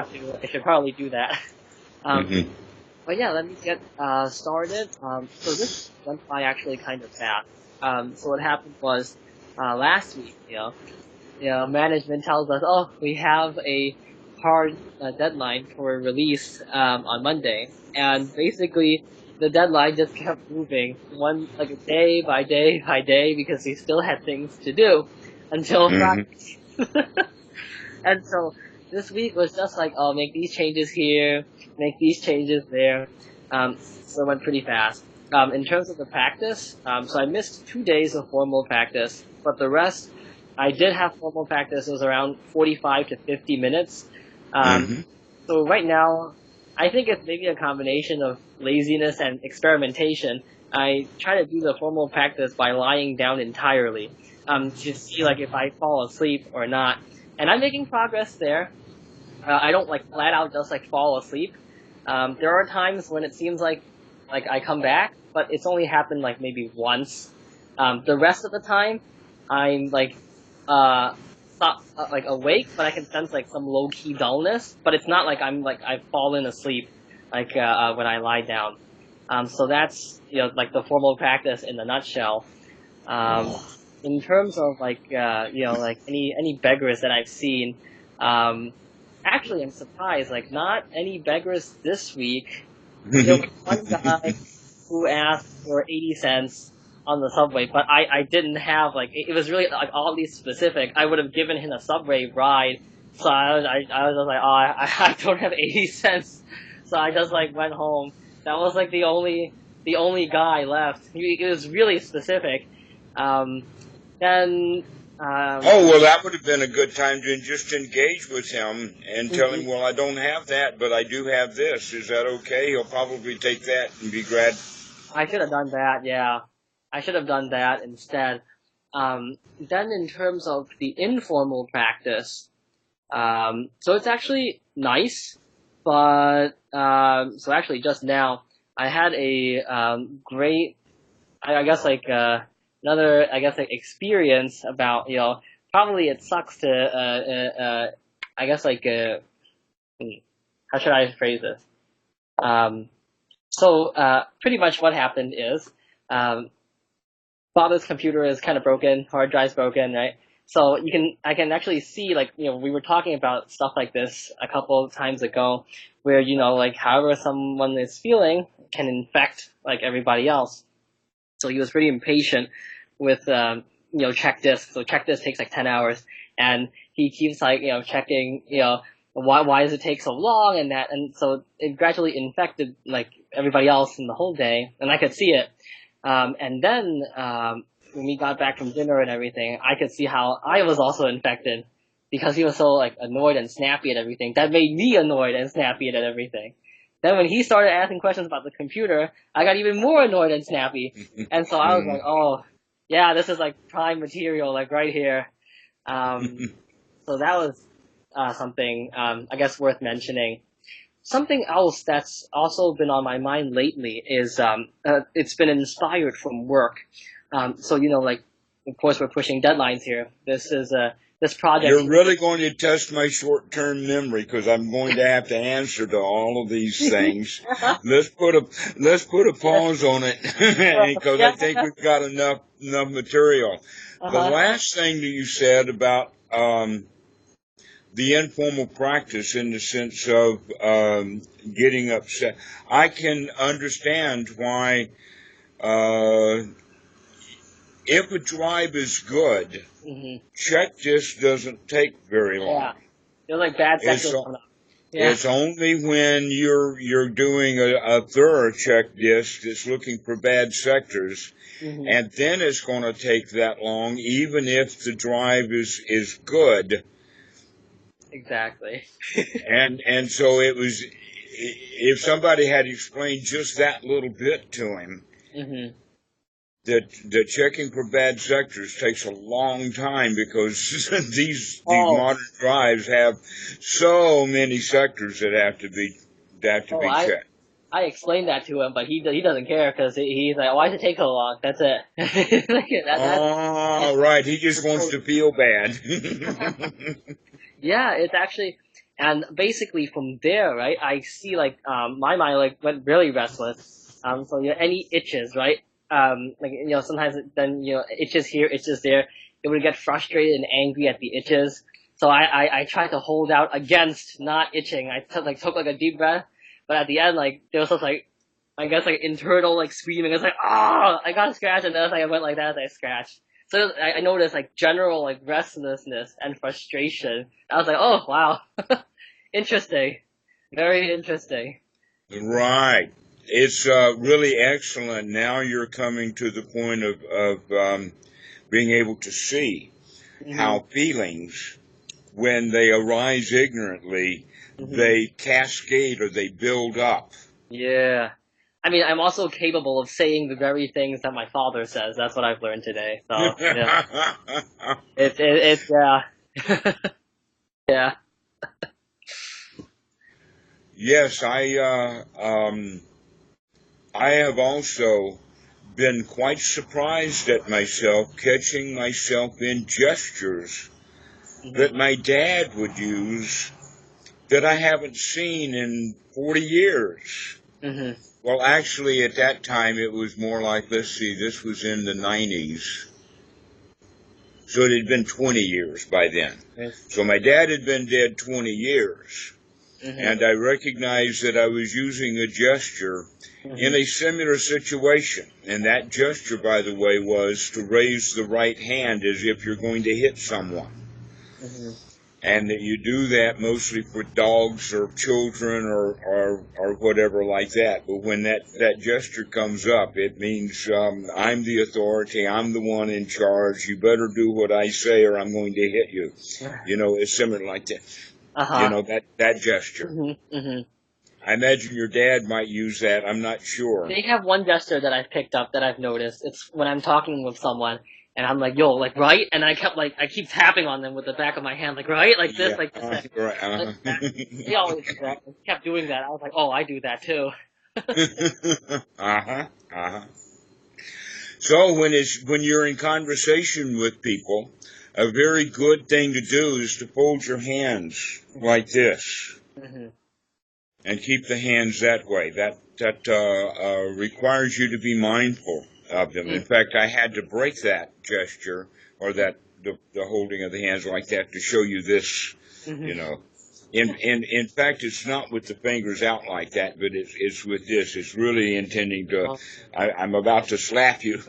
have to. I should probably do that. Mm-hmm. But yeah, let me get started. So this went by actually kind of fast. So what happened was last week, management tells us, oh, we have a hard deadline for release on Monday, and basically the deadline just kept moving like day by day by day because we still had things to do until Friday. And so this week was just like, oh, make these changes here, make these changes there. So it went pretty fast. In terms of the practice, so I missed 2 days of formal practice, but the rest, I did have formal practice. It was around 45 to 50 minutes. So right now, I think it's maybe a combination of laziness and experimentation. I try to do the formal practice by lying down entirely, to see like if I fall asleep or not. And I'm making progress there. I don't like flat out just like fall asleep. There are times when it seems like I come back, but it's only happened like maybe once. The rest of the time, I'm like not like awake, but I can sense like some low key dullness. But it's not like I've fallen asleep like when I lie down. So that's like the formal practice in a nutshell. In terms of like like any beggars that I've seen, actually I'm surprised, like not any beggars this week. One guy who asked for 80 cents on the subway, but I didn't have like it was really like oddly specific. I would have given him a subway ride, so I was just like, oh, I don't have 80 cents, so I just like went home. That was like the only guy left. It was really specific. Then well, that would have been a good time to just engage with him and tell him, well, I don't have that, but I do have this. Is that okay? He'll probably take that and be glad. I should have done that, yeah. I should have done that instead. Then in terms of the informal practice, so it's actually nice, but so actually just now I had a great, I guess like another experience about probably it sucks to I guess like how should I phrase this? So pretty much what happened is Father's computer is kind of broken, hard drive's broken, right? So I can actually see like we were talking about stuff like this a couple of times ago, where like however someone is feeling can infect like everybody else. So he was pretty impatient with check disk. So check disk takes like 10 hours, and he keeps like checking why does it take so long and so it gradually infected like everybody else in the whole day, and I could see it. And then when we got back from dinner and everything, I could see how I was also infected because he was so like annoyed and snappy at everything. That made me annoyed and snappy at everything. Then when he started asking questions about the computer, I got even more annoyed and snappy. And so I was like, oh, yeah, this is like prime material, like right here. So that was something, I guess, worth mentioning. Something else that's also been on my mind lately is it's been inspired from work. So, like, of course, we're pushing deadlines here. This project. You're really going to test my short-term memory because I'm going to have to answer to all of these things. Let's put a pause on it because I think we've got enough material. The last thing that you said about the informal practice in the sense of getting upset, I can understand why. If a drive is good, check disk doesn't take very long. Yeah, there's like bad sectors coming up. Yeah. It's only when you're doing a thorough check disk that's looking for bad sectors, and then it's going to take that long, even if the drive is good. Exactly. and so it was. If somebody had explained just that little bit to him. That checking for bad sectors takes a long time because these modern drives have so many sectors that have to be checked. I explained that to him, but he doesn't care because he's like, why does it take so long? That's it. Right. He just wants to feel bad. Yeah, it's actually, And basically from there, right, I see like my mind like went really restless. So any itches, right? Like sometimes then itches here, itches there. It would get frustrated and angry at the itches. So I tried to hold out against not itching. I took like a deep breath, but at the end like there was this like I guess like internal like screaming. It's like I got scratched, and then I went like that as I scratched. So I noticed like general like restlessness and frustration. I was like, oh wow. Interesting. Very interesting. Right. It's really excellent. Now you're coming to the point of being able to see how feelings, when they arise ignorantly, they cascade or they build up. Yeah. I mean, I'm also capable of saying the very things that my father says. That's what I've learned today. So, yeah. It's yeah. Yeah. Yes, I have also been quite surprised at myself, catching myself in gestures that my dad would use that I haven't seen in 40 years. Well, actually, at that time, it was more like, let's see, this was in the 90s. So it had been 20 years by then. So my dad had been dead 20 years. And I recognized that I was using a gesture in a similar situation. And that gesture, by the way, was to raise the right hand as if you're going to hit someone. And that you do that mostly for dogs or children or whatever like that. But when that gesture comes up, it means I'm the authority, I'm the one in charge, you better do what I say or I'm going to hit you. It's similar like that. That gesture. I imagine your dad might use that. I'm not sure. They have one gesture that I've picked up that I've noticed. It's when I'm talking with someone and I'm like, yo, like, right? And I keep tapping on them with the back of my hand, like, right? Like this, like this. Right. They always do that. I kept doing that. I was like, oh, I do that too. So when you're in conversation with people, a very good thing to do is to fold your hands like this, and keep the hands that way. That requires you to be mindful of them. In fact, I had to break that gesture or the holding of the hands like that to show you this. In fact, it's not with the fingers out like that, but it's with this. It's really intending to. I'm about to slap you.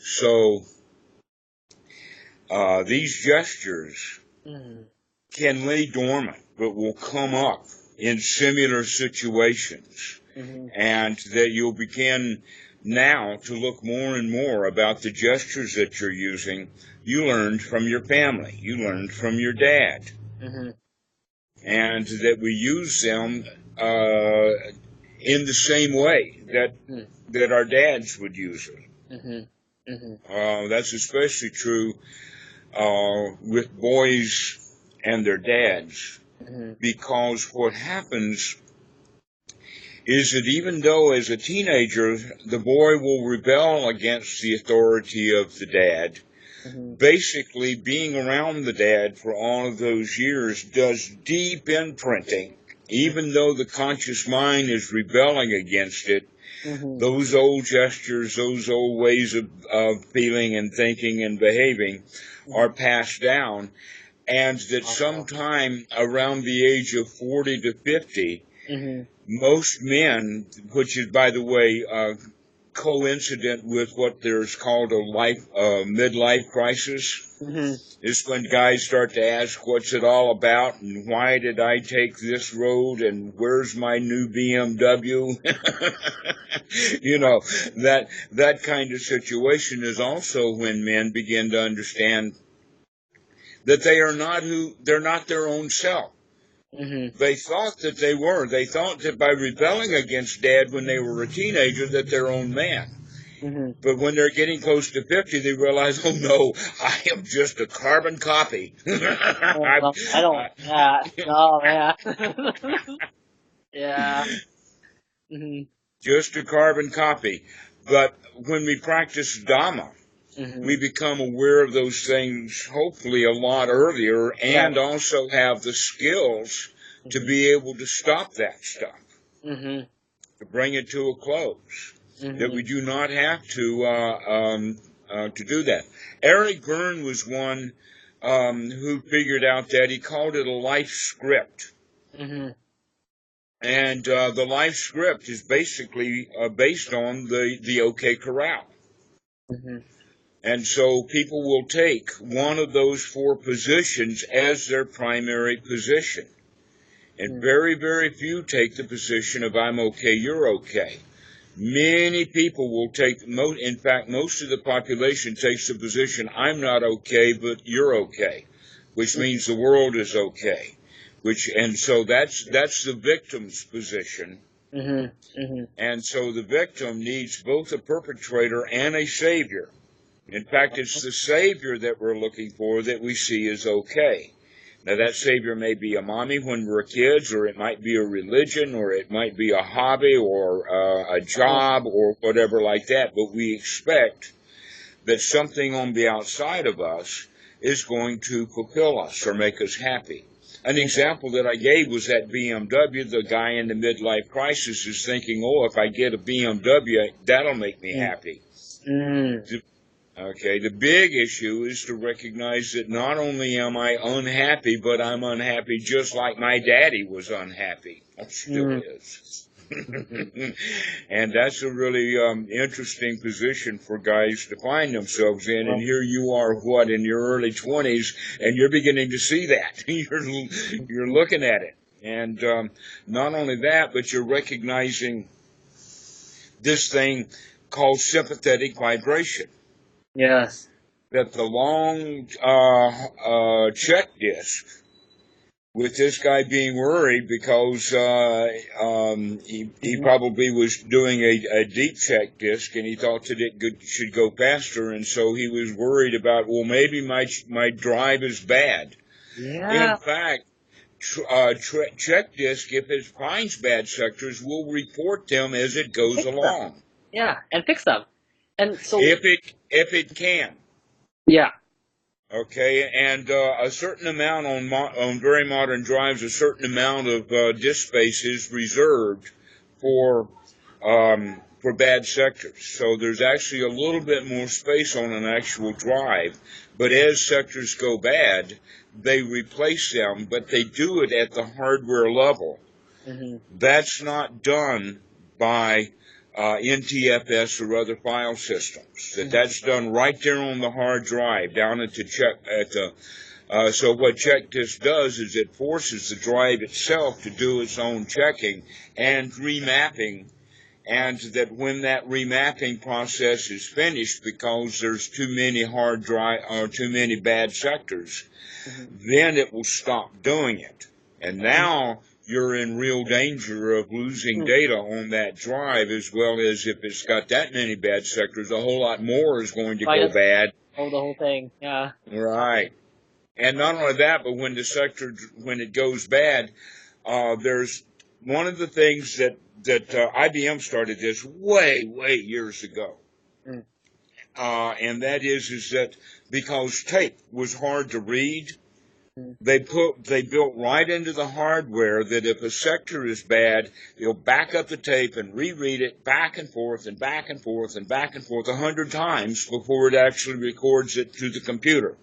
So these gestures can lay dormant, but will come up in similar situations, and that you'll begin now to look more and more about the gestures that you're using. You learned from your family, you learned from your dad, and that we use them in the same way that our dads would use it. That's especially true with boys and their dads, because what happens is that even though as a teenager the boy will rebel against the authority of the dad, basically being around the dad for all of those years does deep imprinting. Even though the conscious mind is rebelling against it, those old gestures, those old ways of feeling and thinking and behaving are passed down, and that sometime around the age of 40 to 50, most men, which is, by the way, coincident with what there's called a midlife crisis, is when guys start to ask what's it all about and why did I take this road and where's my new BMW? That kind of situation is also when men begin to understand that they're not their own self. They thought that they were. They thought that by rebelling against dad when they were a teenager that they're own man. But when they're getting close to 50, they realize, oh no, I am just a carbon copy. I don't like that. Oh, man. Yeah. Just a carbon copy. But when we practice Dhamma, we become aware of those things hopefully a lot earlier, and also have the skills to be able to stop that stuff, to bring it to a close, that we do not have to do that. Eric Berne was one who figured out that. He called it a life script. And the life script is basically based on the OK Corral. And so people will take one of those four positions as their primary position. And very, very few take the position of I'm okay, you're okay. Many people will take, in fact, most of the population takes the position I'm not okay, but you're okay, which means the world is okay. And so that's the victim's position. And so the victim needs both a perpetrator and a savior. In fact, it's the savior that we're looking for that we see as okay. Now, that savior may be a mommy when we're kids, or it might be a religion, or it might be a hobby, or a job, or whatever like that. But we expect that something on the outside of us is going to fulfill us or make us happy. An example that I gave was that BMW. The guy in the midlife crisis is thinking, oh, if I get a BMW, that'll make me happy. Okay, the big issue is to recognize that not only am I unhappy, but I'm unhappy just like my daddy was unhappy. Or still is. And that's a really interesting position for guys to find themselves in. And here you are, in your early 20s, and you're beginning to see that. You're looking at it. And not only that, but you're recognizing this thing called sympathetic vibration. Yes. That the long check disc, with this guy being worried because he probably was doing a deep check disc, and he thought that it should go faster, and so he was worried about, well, maybe my drive is bad. In fact, check disc, if it finds bad sectors, will report them as it goes along. Yeah, and fix them. And so if it can. Yeah. Okay, and a certain amount on very modern drives, a certain amount of disk space is reserved for bad sectors. So there's actually a little bit more space on an actual drive, but as sectors go bad, they replace them, but they do it at the hardware level. That's not done by NTFS or other file systems. That's done right there on the hard drive, down at the so what check disk does is it forces the drive itself to do its own checking and remapping, and that when that remapping process is finished, because there's too many hard drive or too many bad sectors, then it will stop doing it. And now you're in real danger of losing data on that drive, as well as if it's got that many bad sectors, a whole lot more is going to go bad. Oh, the whole thing, yeah. Right. And not only that, but when it goes bad, there's one of the things that IBM started this way years ago. And that is that because tape was hard to read, they built right into the hardware that if a sector is bad, they'll back up the tape and reread it back and forth and back and forth and back and forth 100 times before it actually records it to the computer.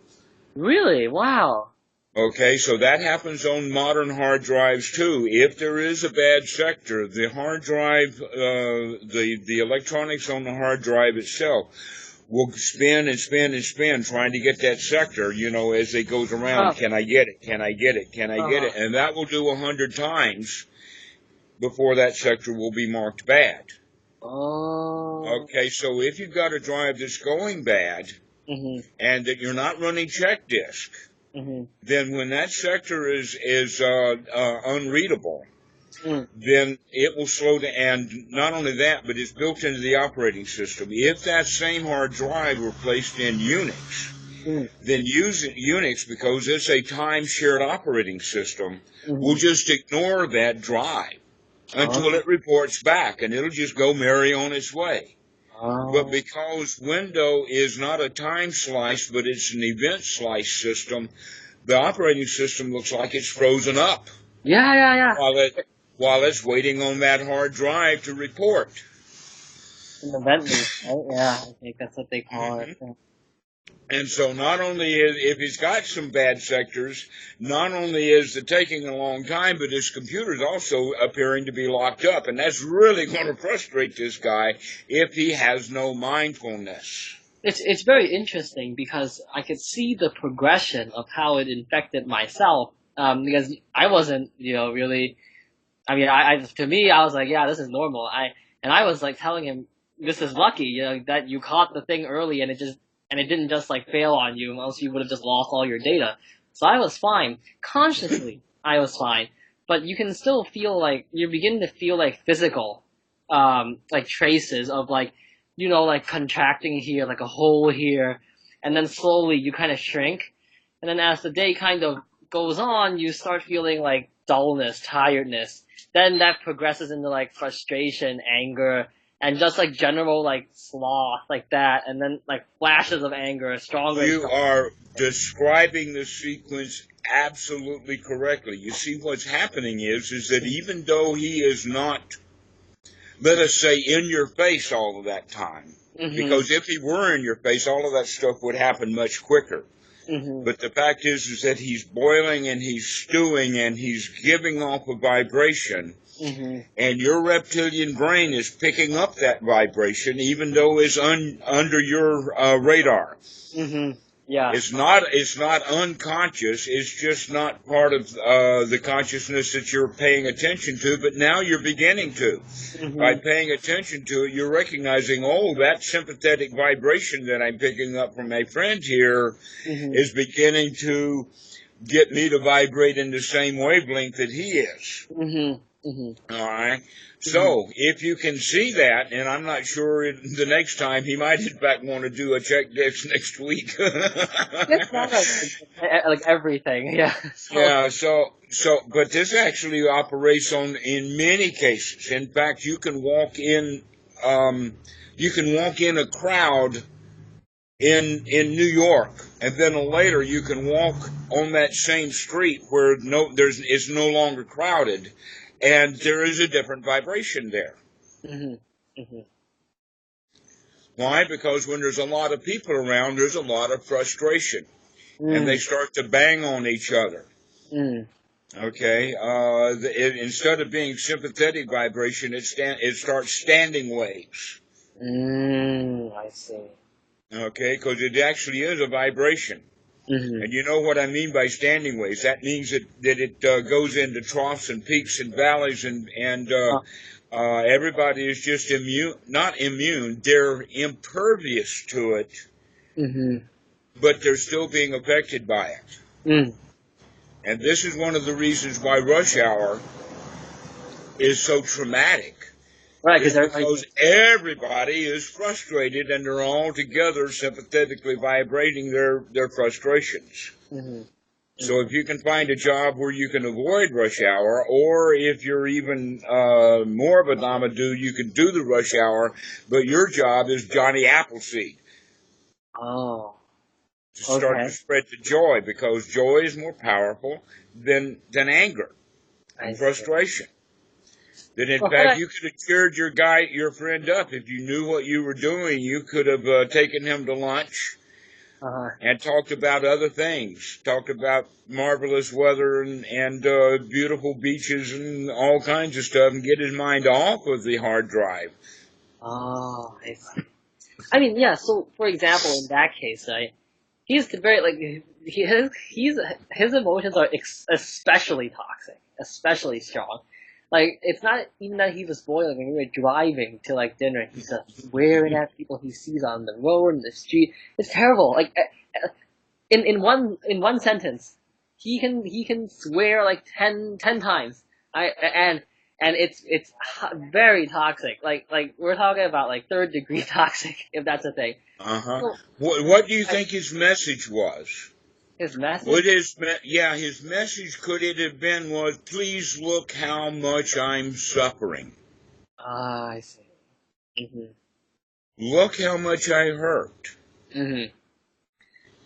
Really? Wow. Okay, so that happens on modern hard drives too. If there is a bad sector, the hard drive, the electronics on the hard drive itself will spin and spin and spin trying to get that sector, as it goes around. Can I get it? Can I get it? Can I get it? And that will do 100 times before that sector will be marked bad. Okay, so if you've got a drive that's going bad and that you're not running check disk, then when that sector is unreadable, then it will slow down. And not only that, but it's built into the operating system. If that same hard drive were placed in Unix, then using Unix, because it's a time-shared operating system, will just ignore that drive until it reports back, and it'll just go merry on its way. But Oh. because window is not a time slice, but it's an event slice system, the operating system looks like it's frozen up Yeah. while it's waiting on that hard drive to report. An event loop, right? Yeah, I think that's what they call it. Hmm. And so not only if he's got some bad sectors, not only is it taking a long time, but his computer is also appearing to be locked up. And that's really going to frustrate this guy if he has no mindfulness. It's very interesting because I could see the progression of how it infected myself. Because I wasn't, really. I mean, to me, I was like, yeah, this is normal. I was like telling him, this is lucky, that you caught the thing early and it didn't just like fail on you, else you would have just lost all your data. So I was fine. Consciously, I was fine. But you can still feel like, you're beginning to feel like physical, like traces of like, like contracting here, like a hole here, and then slowly you kind of shrink. And then as the day kind of goes on, you start feeling like dullness, tiredness. Then that progresses into like frustration, anger, and just like general like sloth like that, and then like flashes of anger, stronger and You stronger. are describing the sequence absolutely correctly. You see, what's happening is that even though he is not, let us say, in your face all of that time, because if he were in your face, all of that stuff would happen much quicker. But the fact is that he's boiling and he's stewing and he's giving off a vibration, and your reptilian brain is picking up that vibration, even though it's under your radar. Yeah. It's not unconscious. It's just not part of the consciousness that you're paying attention to. But now you're beginning to. By paying attention to it, you're recognizing, oh, that sympathetic vibration that I'm picking up from my friend here is beginning to get me to vibrate in the same wavelength that he is. All right. So if you can see that, and I'm not sure the next time he might in fact want to do a check next week. It's not like everything, yeah. Yeah. But this actually operates in many cases. In fact, you can walk in a crowd in New York, and then later you can walk on that same street where it's no longer crowded, and there is a different vibration there. Why? Because when there's a lot of people around, there's a lot of frustration, and they start to bang on each other. Okay, instead of being sympathetic vibration, it starts standing waves. I see. Okay, because it actually is a vibration. And you know what I mean by standing waves? That means that it goes into troughs and peaks and valleys, and everybody is just not immune, they're impervious to it, but they're still being affected by it. And this is one of the reasons why rush hour is so traumatic. Right, because everybody is frustrated and they're all together sympathetically vibrating their frustrations. So if you can find a job where you can avoid rush hour, or if you're even more of a Dhammarato, you can do the rush hour, but your job is Johnny Appleseed. Oh. To start to spread the joy, because joy is more powerful than anger and frustration. That in fact you could have cheered your friend up if you knew what you were doing. You could have taken him to lunch and talked about other things, talked about marvelous weather and beautiful beaches and all kinds of stuff, and get his mind off of the hard drive. Oh, I see. I mean, yeah. So, for example, in that case, right, he's very like his emotions are especially toxic, especially strong. Like, it's not even that he was boiling. When we were driving to like dinner, he's swearing at people he sees on the road and the street. It's terrible. Like, in one sentence, he can swear like 10 times. And it's very toxic. Like we're talking about like third degree toxic, if that's a thing. So, What do you think his message was? His message? His message, could it have been, was, please look how much I'm suffering. Ah, I see. look how much I hurt. Mm-hmm.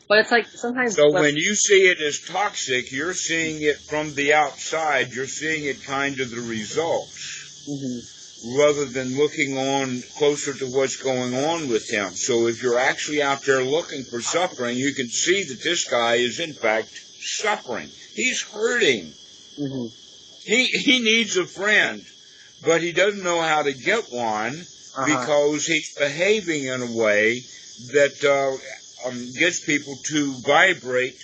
But it's like sometimes. So when you see it as toxic, you're seeing it from the outside. You're seeing it kind of the results, rather than looking on closer to what's going on with him. So if you're actually out there looking for suffering, you can see that this guy is in fact suffering. He's hurting. Mm-hmm. He needs a friend, but he doesn't know how to get one because he's behaving in a way that gets people to vibrate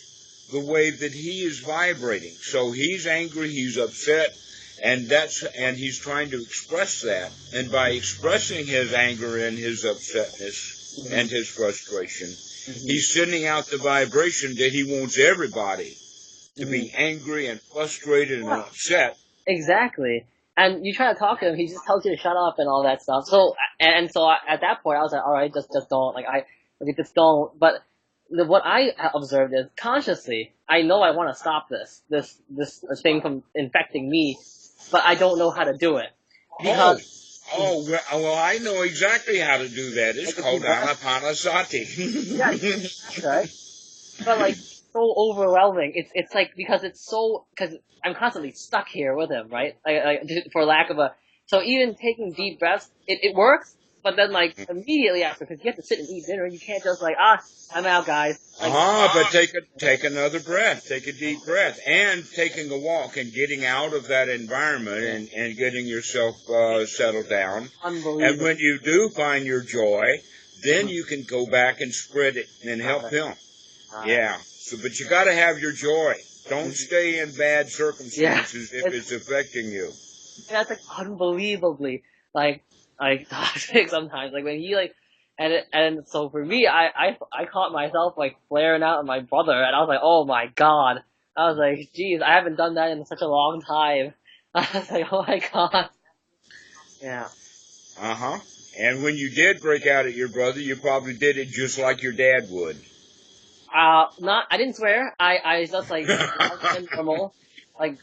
the way that he is vibrating. So he's angry, he's upset, and he's trying to express that. And by expressing his anger and his upsetness and his frustration, he's sending out the vibration that he wants everybody to be angry and frustrated and upset. Exactly. And you try to talk to him, he just tells you to shut up and all that stuff. So at that point, I was like, all right, just don't. Just don't. But what I observed is consciously, I know I want to stop this thing from infecting me, but I don't know how to do it. Because well, I know exactly how to do that. It's called anapanasati. Yeah, that's right. But like, so overwhelming. It's like, because I'm constantly stuck here with him, right? For lack of a. So even taking deep breaths, it works. But then, like, immediately after, because you have to sit and eat dinner, you can't just like, I'm out, guys. Like, but take another breath, take a deep breath, and taking a walk and getting out of that environment and getting yourself settled down. Unbelievable. And when you do find your joy, then you can go back and spread it and help him. Yeah. So, but you got to have your joy. Don't stay in bad circumstances if it's affecting you. That's like unbelievably toxic sometimes. Like when he and so for me, I caught myself like flaring out at my brother, and I was like, oh my god. I was like, geez, I haven't done that in such a long time. I was like, oh my god. Yeah. And when you did break out at your brother, you probably did it just like your dad would. I didn't swear. I just like normal, like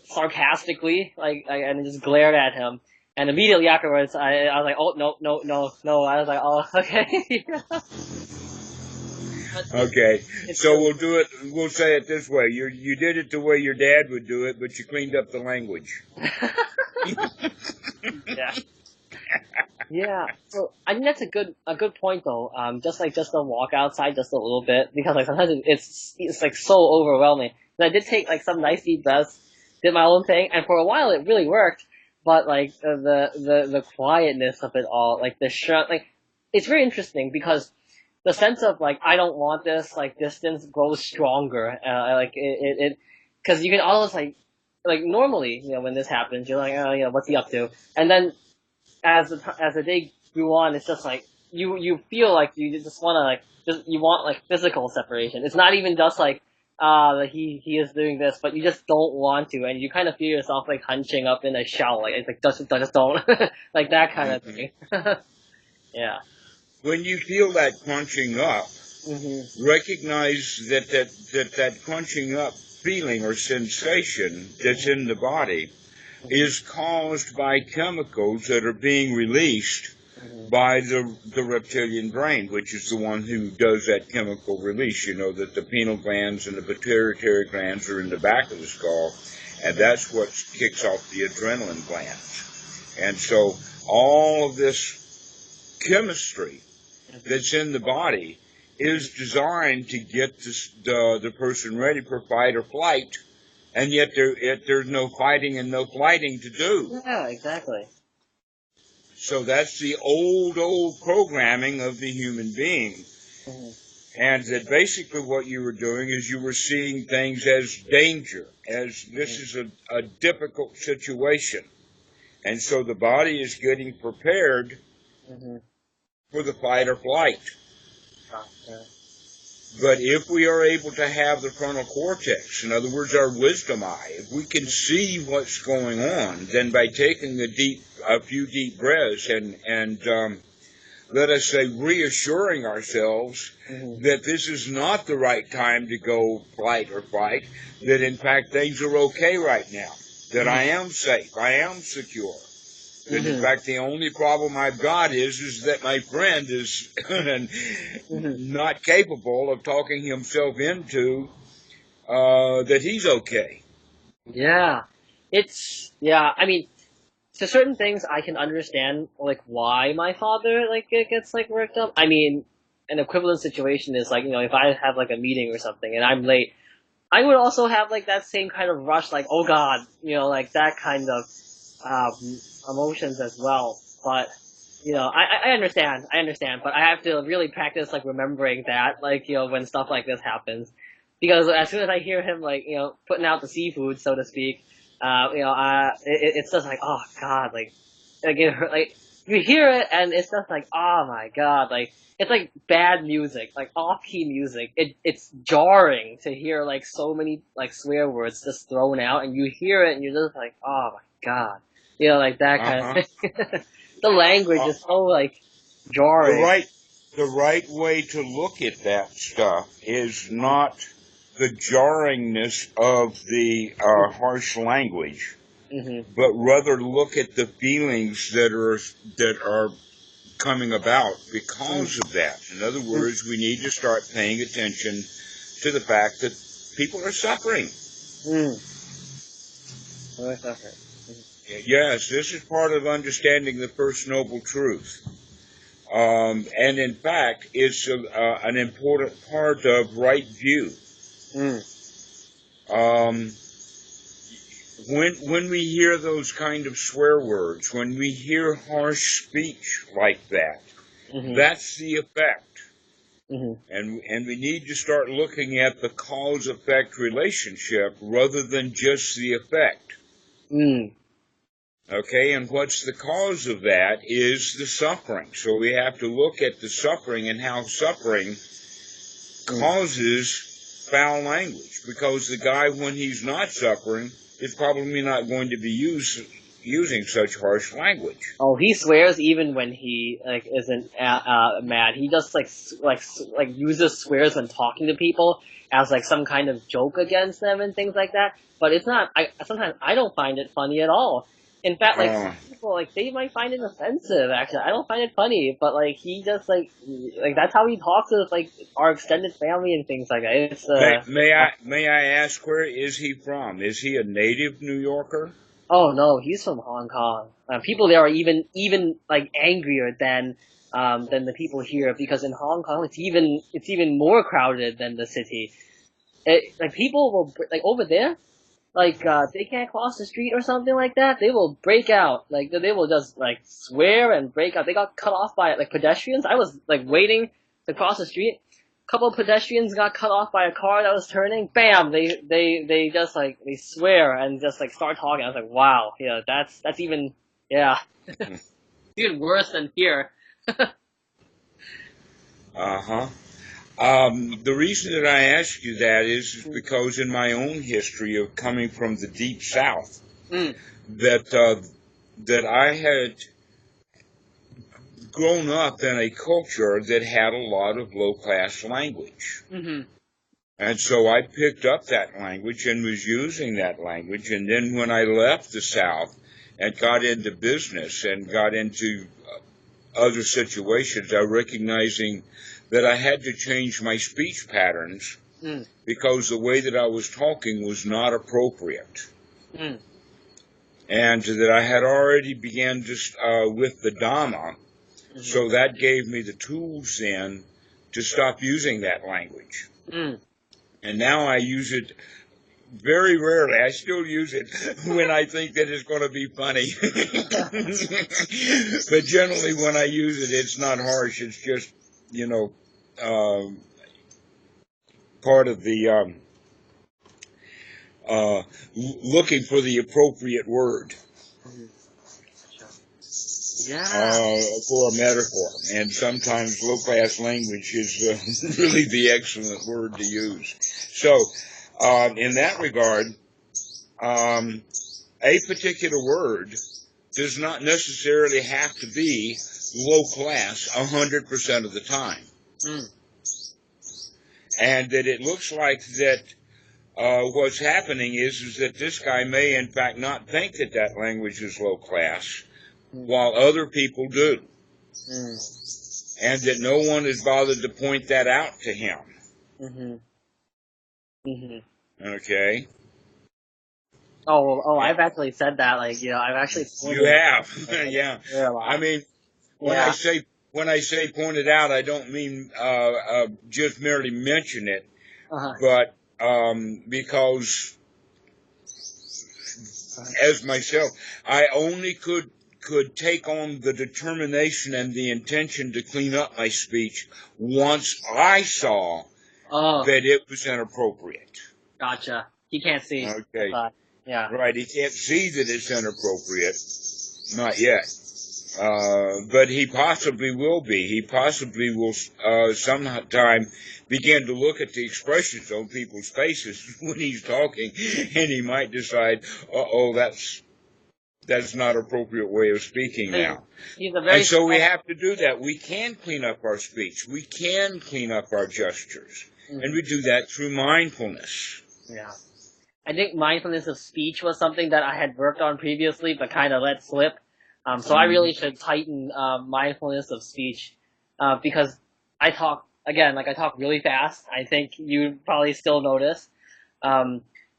sarcastically, and just glared at him. And immediately afterwards, I was like, oh no. I was like, oh, okay. Okay, so we'll say it this way. You did it the way your dad would do it, but you cleaned up the language. Yeah. Yeah. So I think that's a good point though. Just to walk outside just a little bit, because like sometimes it's like so overwhelming. And I did take like some nice deep breaths, did my own thing, and for a while it really worked. But like the quietness of it all, like it's very interesting because the sense of like I don't want this, like distance grows stronger. Because you can always like normally, when this happens, you're like, oh, what's he up to? And then as the day grew on, it's just like you feel like you just want to you want like physical separation. It's not even just like he is doing this, but you just don't want to, and you kind of feel yourself like hunching up in a shell, like it's like just don't like that kind of thing. Yeah. When you feel that crunching up, recognize that crunching up feeling or sensation that's in the body is caused by chemicals that are being released by the reptilian brain, which is the one who does that chemical release. You know that the pineal glands and the pituitary glands are in the back of the skull, and that's what kicks off the adrenaline glands. And so all of this chemistry that's in the body is designed to get the person ready for fight or flight, and yet there's no fighting and no flighting to do. Yeah, exactly. So that's the old programming of the human being. And that basically what you were doing is you were seeing things as danger, as this is a difficult situation. And so the body is getting prepared for the fight or flight. But if we are able to have the frontal cortex, in other words, our wisdom eye, if we can see what's going on, then by taking a few deep breaths and let us say reassuring ourselves that this is not the right time to go flight or fight, that in fact things are okay right now, that I am safe, I am secure. And in fact, the only problem I've got is that my friend is not capable of talking himself into that he's okay. Yeah. I mean, to certain things I can understand, like, why my father, like, gets, like, worked up. I mean, an equivalent situation is, like, if I have, like, a meeting or something and I'm late, I would also have, like, that same kind of rush, like, oh god, like, that kind of, emotions as well. But, I understand, but I have to really practice, like, remembering that, like, when stuff like this happens. Because as soon as I hear him, like, putting out the seafood, so to speak, it's just like, oh god, like, you hear it and it's just like, oh my god, like, it's like bad music, like off-key music. It's jarring to hear, like, so many, like, swear words just thrown out, and you hear it and you're just like, oh my god. Like that kind of thing. The language is so, like, jarring. The right way to look at that stuff is not the jarringness of the harsh language, but rather look at the feelings that are coming about because of that. In other words, we need to start paying attention to the fact that people are suffering. They're suffering. Yes, this is part of understanding the First Noble Truth. And in fact, it's an important part of right view. When we hear those kind of swear words, when we hear harsh speech like that, that's the effect. And we need to start looking at the cause-effect relationship rather than just the effect. Okay, and what's the cause of that is the suffering. So we have to look at the suffering and how suffering causes foul language. Because the guy, when he's not suffering, is probably not going to be using such harsh language. Oh, he swears even when he, like, isn't mad. He just like uses swears when talking to people as, like, some kind of joke against them and things like that. But it's not. Sometimes I don't find it funny at all. In fact, like, some people, like, they might find it offensive, actually. I don't find it funny, but, like, he just, like, that's how he talks with, like, our extended family and things like that. It's, may I ask, where is he from? Is he a native New Yorker? Oh, no, he's from Hong Kong. People there are even, like, angrier than the people here, because in Hong Kong, it's even more crowded than the city. Like, people will, like, over there, like, they can't cross the street or something like that, they will break out. Like, they will just, like, swear and break out. They got cut off by, like, pedestrians. I was, like, waiting to cross the street. A couple of pedestrians got cut off by a car that was turning. Bam! They just, like, they swear and just, like, start talking. I was like, wow, that's even, even worse than here. The reason that I ask you that is because in my own history of coming from the Deep South, that I had grown up in a culture that had a lot of low-class language. And so I picked up that language and was using that language. And then when I left the South and got into business and got into other situations, I recognizing that I had to change my speech patterns because the way that I was talking was not appropriate. And that I had already began just with the Dhamma, so that gave me the tools then to stop using that language. And now I use it very rarely. I still use it when I think that it's going to be funny. But generally when I use it, it's not harsh. It's just, part of the looking for the appropriate word. For a metaphor. And sometimes low-class language is really the excellent word to use. So, in that regard, a particular word does not necessarily have to be low-class 100% of the time. And that it looks like that what's happening is that this guy may in fact not think that language is low-class, while other people do. Mm. And that no one is bothered to point that out to him. Mm-hmm. Mm-hmm. Okay? I've actually said that, like, you know, I've actually You have. Yeah. I mean, when I say point it out, I don't mean just merely mention it, but because as myself, I only could take on the determination and the intention to clean up my speech once I saw that it was inappropriate. Gotcha. He can't see. Okay. Yeah. Right. He can't see that it's inappropriate. Not yet. But he possibly will be. He possibly will sometime begin to look at the expressions on people's faces when he's talking, and he might decide, that's not an appropriate way of speaking now. And so we have to do that. We can clean up our speech. We can clean up our gestures. Mm-hmm. And we do that through mindfulness. Yeah. I think mindfulness of speech was something that I had worked on previously, but kind of let slip. So I really should tighten mindfulness of speech, because I talk really fast. I think you probably still notice.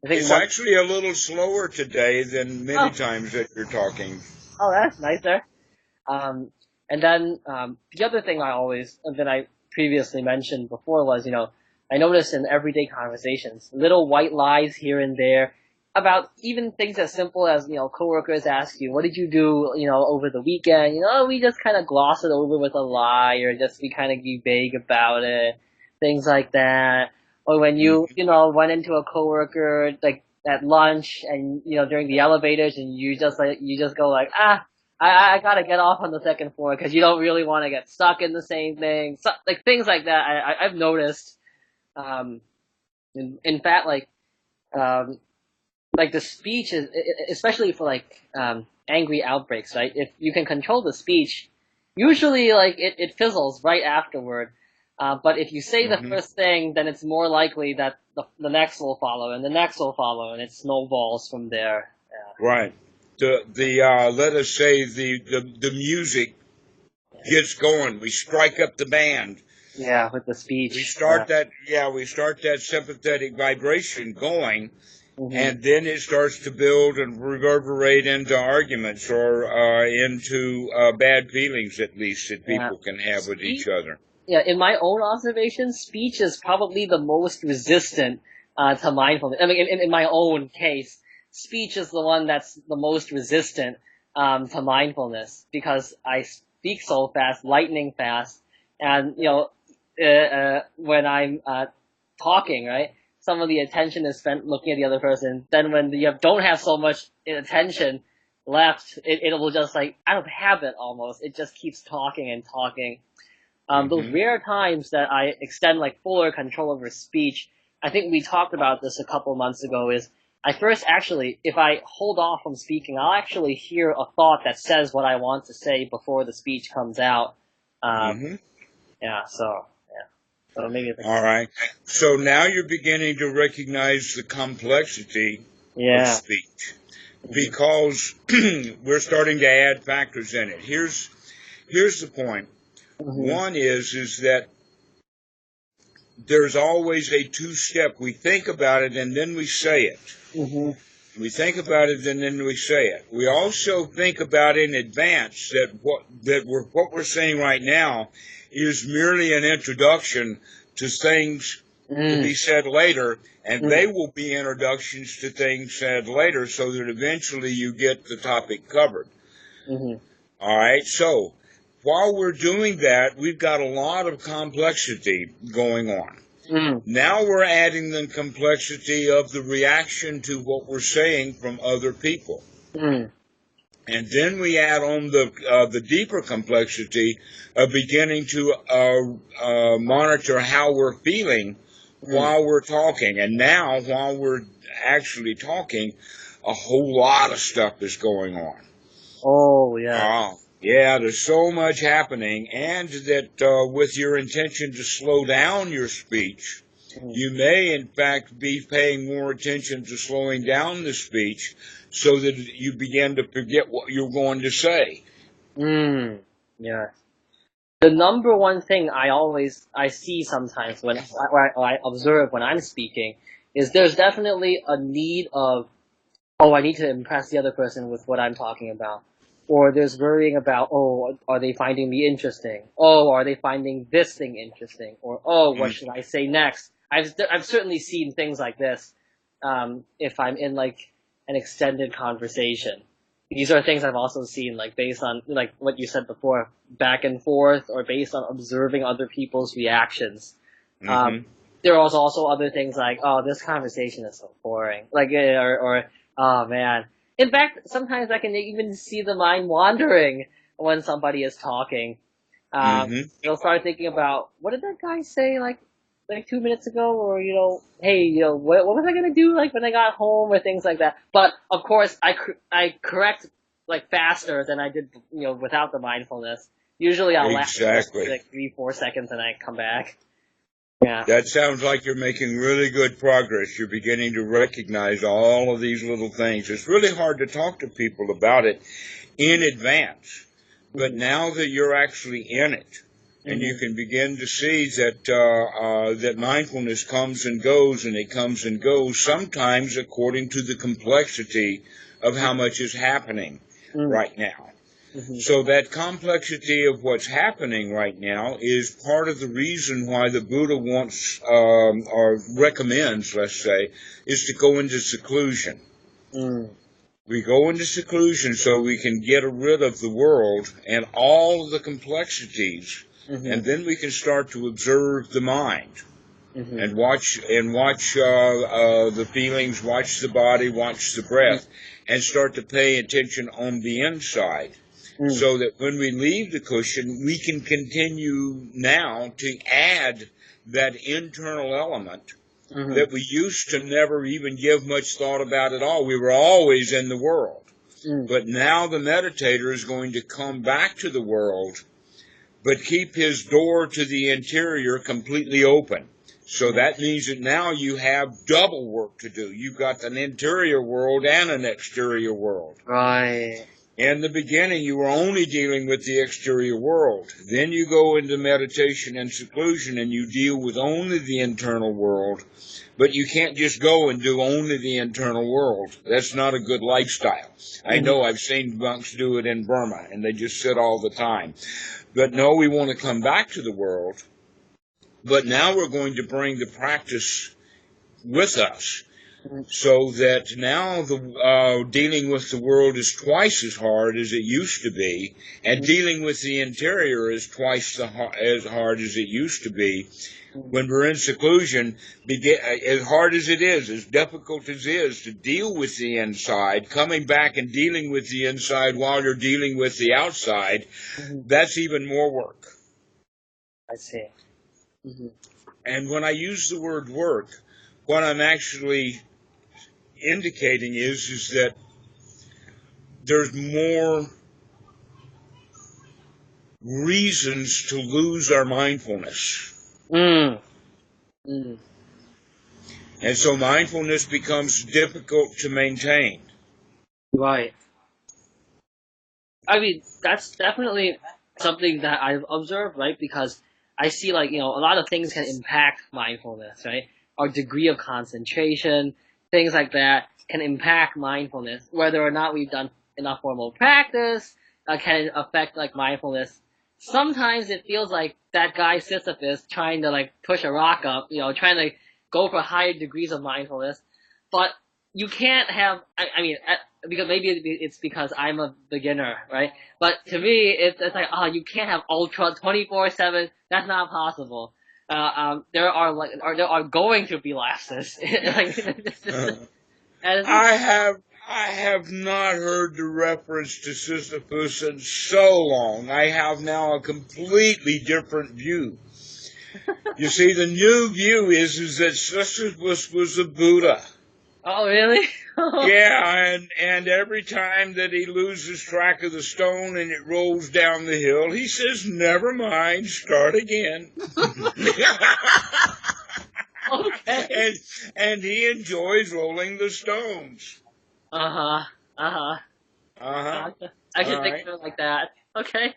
It's actually a little slower today than many times that you're talking. Oh, that's nicer. And then the other thing that I previously mentioned before was, you know, I noticed in everyday conversations, little white lies here and there about even things as simple as, you know, coworkers ask you, what did you do, you know, over the weekend? You know, we just kind of gloss it over with a lie, or just we kind of be vague about it, things like that. Or when you know, run into a coworker, like, at lunch and, you know, during the elevators, and you just go like, I gotta get off on the second floor because you don't really want to get stuck in the same thing. So, like, things like that, I've noticed. In fact, like the speech is, especially for like angry outbreaks, right? If you can control the speech, usually like it fizzles right afterward. But if you say the first thing, then it's more likely that the next will follow, and the next will follow, and it snowballs from there. Yeah. Right. Let us say the music gets going. We strike up the band. Yeah, with the speech. We start that sympathetic vibration going, and then it starts to build and reverberate into arguments or into bad feelings, at least, that people can have with each other. Yeah, in my own observation, speech is probably the most resistant to mindfulness. I mean, in my own case, speech is the one that's the most resistant to mindfulness, because I speak so fast, lightning fast, and, you know, when I'm talking, right, some of the attention is spent looking at the other person. Then when you don't have so much attention left, it will just, like, out of habit almost, it just keeps talking and talking. Those rare times that I extend, like, fuller control over speech, I think we talked about this a couple months ago, is I first actually, if I hold off from speaking, I'll actually hear a thought that says what I want to say before the speech comes out. So maybe all right. So now you're beginning to recognize the complexity of speech, because we're starting to add factors in it. Here's the point. One is that there's always a two-step. We think about it and then we say it. We think about it and then we say it. We also think about in advance that what we're saying right now is merely an introduction to things to be said later, and they will be introductions to things said later, so that eventually you get the topic covered. All right, so while we're doing that, we've got a lot of complexity going on. Now we're adding the complexity of the reaction to what we're saying from other people. And then we add on the deeper complexity of beginning to monitor how we're feeling while we're talking. And now, while we're actually talking, a whole lot of stuff is going on. Oh, yeah. Yeah, there's so much happening, and that with your intention to slow down your speech, you may, in fact, be paying more attention to slowing down the speech so that you begin to forget what you're going to say. Yeah. The number one thing I see sometimes or I observe when I'm speaking is there's definitely a need of, oh, I need to impress the other person with what I'm talking about. Or there's worrying about, oh, are they finding me interesting? Oh, are they finding this thing interesting? Or, oh, what Mm. should I say next? I've certainly seen things like this, if I'm in like an extended conversation. These are things I've also seen, like based on, like what you said before, back and forth, or based on observing other people's reactions. Um, Mm-hmm. there are also other things like, oh, this conversation is so boring. Like, or oh man. In fact, sometimes I can even see the mind wandering when somebody is talking. Mm-hmm. They'll start thinking about, what did that guy say like 2 minutes ago, or hey, what was I gonna do like when I got home, or things like that. But of course, I correct like faster than I did without the mindfulness. Usually, I'll laugh for Exactly. like 3-4 seconds and I come back. Yeah. That sounds like you're making really good progress. You're beginning to recognize all of these little things. It's really hard to talk to people about it in advance, but Mhm. now that you're actually in it, and you Mhm. can begin to see that that mindfulness comes and goes, and it comes and goes, sometimes according to the complexity of how much is happening Mhm. right now. Mhm. So that complexity of what's happening right now is part of the reason why the Buddha wants or recommends, let's say, is to go into seclusion. Mhm. We go into seclusion so we can get rid of the world and all of the complexities, and Mhm. then we can start to observe the mind Mhm. and watch the feelings, watch the body, watch the Mhm. breath, and start to pay attention on the inside, Mhm. so that when we leave the cushion, we can continue now to add that internal element Mhm. that we used to never even give much thought about at all. We were always in the world. Mhm. But now the meditator is going to come back to the world, but keep his door to the interior completely open. So Mhm. that means that now you have double work to do. You've got an interior world and an exterior world. Right. In the beginning, you were only dealing with the exterior world. Then you go into meditation and seclusion and you deal with only the internal world. But you can't just go and do only the internal world. That's not a good lifestyle. I Mhm. know I've seen monks do it in Burma, and they just sit all the time. But no, we want to come back to the world. But now we're going to bring the practice with us, Mhm. so that now the dealing with the world is twice as hard as it used to be, and dealing with the interior is twice as hard as it used to be. Mhm. When we're in seclusion, as hard as it is, as difficult as it is to deal with the inside, coming back and dealing with the inside while you're dealing with the outside, Mhm. that's even more work. I see. Mhm. And when I use the word work, what I'm actually indicating is that there's more reasons to lose our mindfulness. Mm. Mm. And so mindfulness becomes difficult to maintain. Right. I mean, that's definitely something that I've observed, right? Because I see, like, a lot of things can impact mindfulness, right? Our degree of concentration, things like that can impact mindfulness. Whether or not we've done enough formal practice, can affect, like, mindfulness. Sometimes it feels like that guy Sisyphus trying to, like, push a rock up, trying to go for higher degrees of mindfulness. But you can't have, I mean, because maybe it's because I'm a beginner, right? But to me, it's like, oh, you can't have ultra 24/7. That's not possible. There are going to be lapses. Like, and it's I have I have not heard the reference to Sisyphus in so long. I have now a completely different view. You see, the new view is that Sisyphus was a Buddha. oh, really? Yeah, and every time that he loses track of the stone and it rolls down the hill, he says, "Never mind, start again." Okay. and and he enjoys rolling the stones. Uh huh. Uh huh. Uh huh. Gotcha. I All should think right. of it like that. Okay.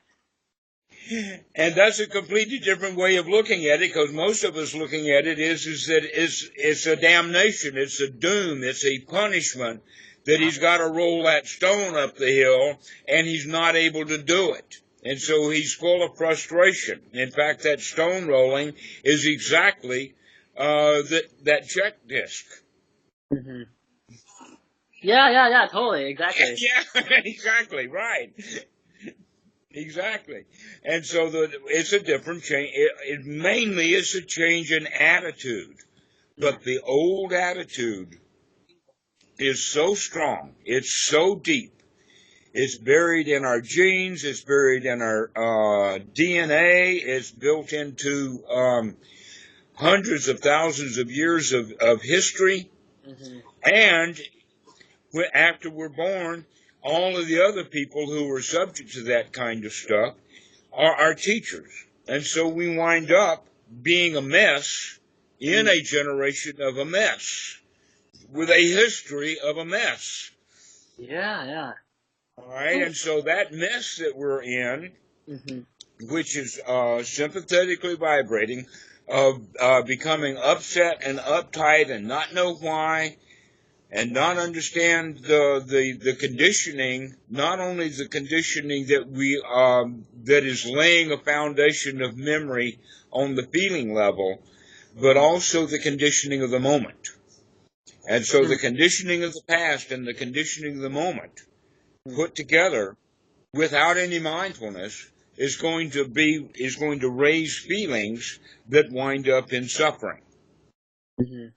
And that's a completely different way of looking at it, because most of us looking at it is that it's a damnation, it's a doom, it's a punishment that he's got to roll that stone up the hill, and he's not able to do it. And so he's full of frustration. In fact, that stone rolling is exactly that check disc. Mm-hmm. Yeah, totally, exactly. Yeah, exactly, right. Exactly. And so it's a different change. It mainly is a change in attitude. But the old attitude is so strong. It's so deep. It's buried in our genes. It's buried in our DNA. It's built into hundreds of thousands of years of history. Mm-hmm. And after we're born, all of the other people who are subject to that kind of stuff are our teachers. And so we wind up being a mess in a generation of a mess, with a history of a mess. Yeah. All right, and so that mess that we're in, which is sympathetically vibrating, of becoming upset and uptight and not know why, and not understand the conditioning, not only the conditioning that that is laying a foundation of memory on the feeling level, but also the conditioning of the moment. And so the conditioning of the past and the conditioning of the moment put together without any mindfulness is going to raise feelings that wind up in suffering. Mm-hmm.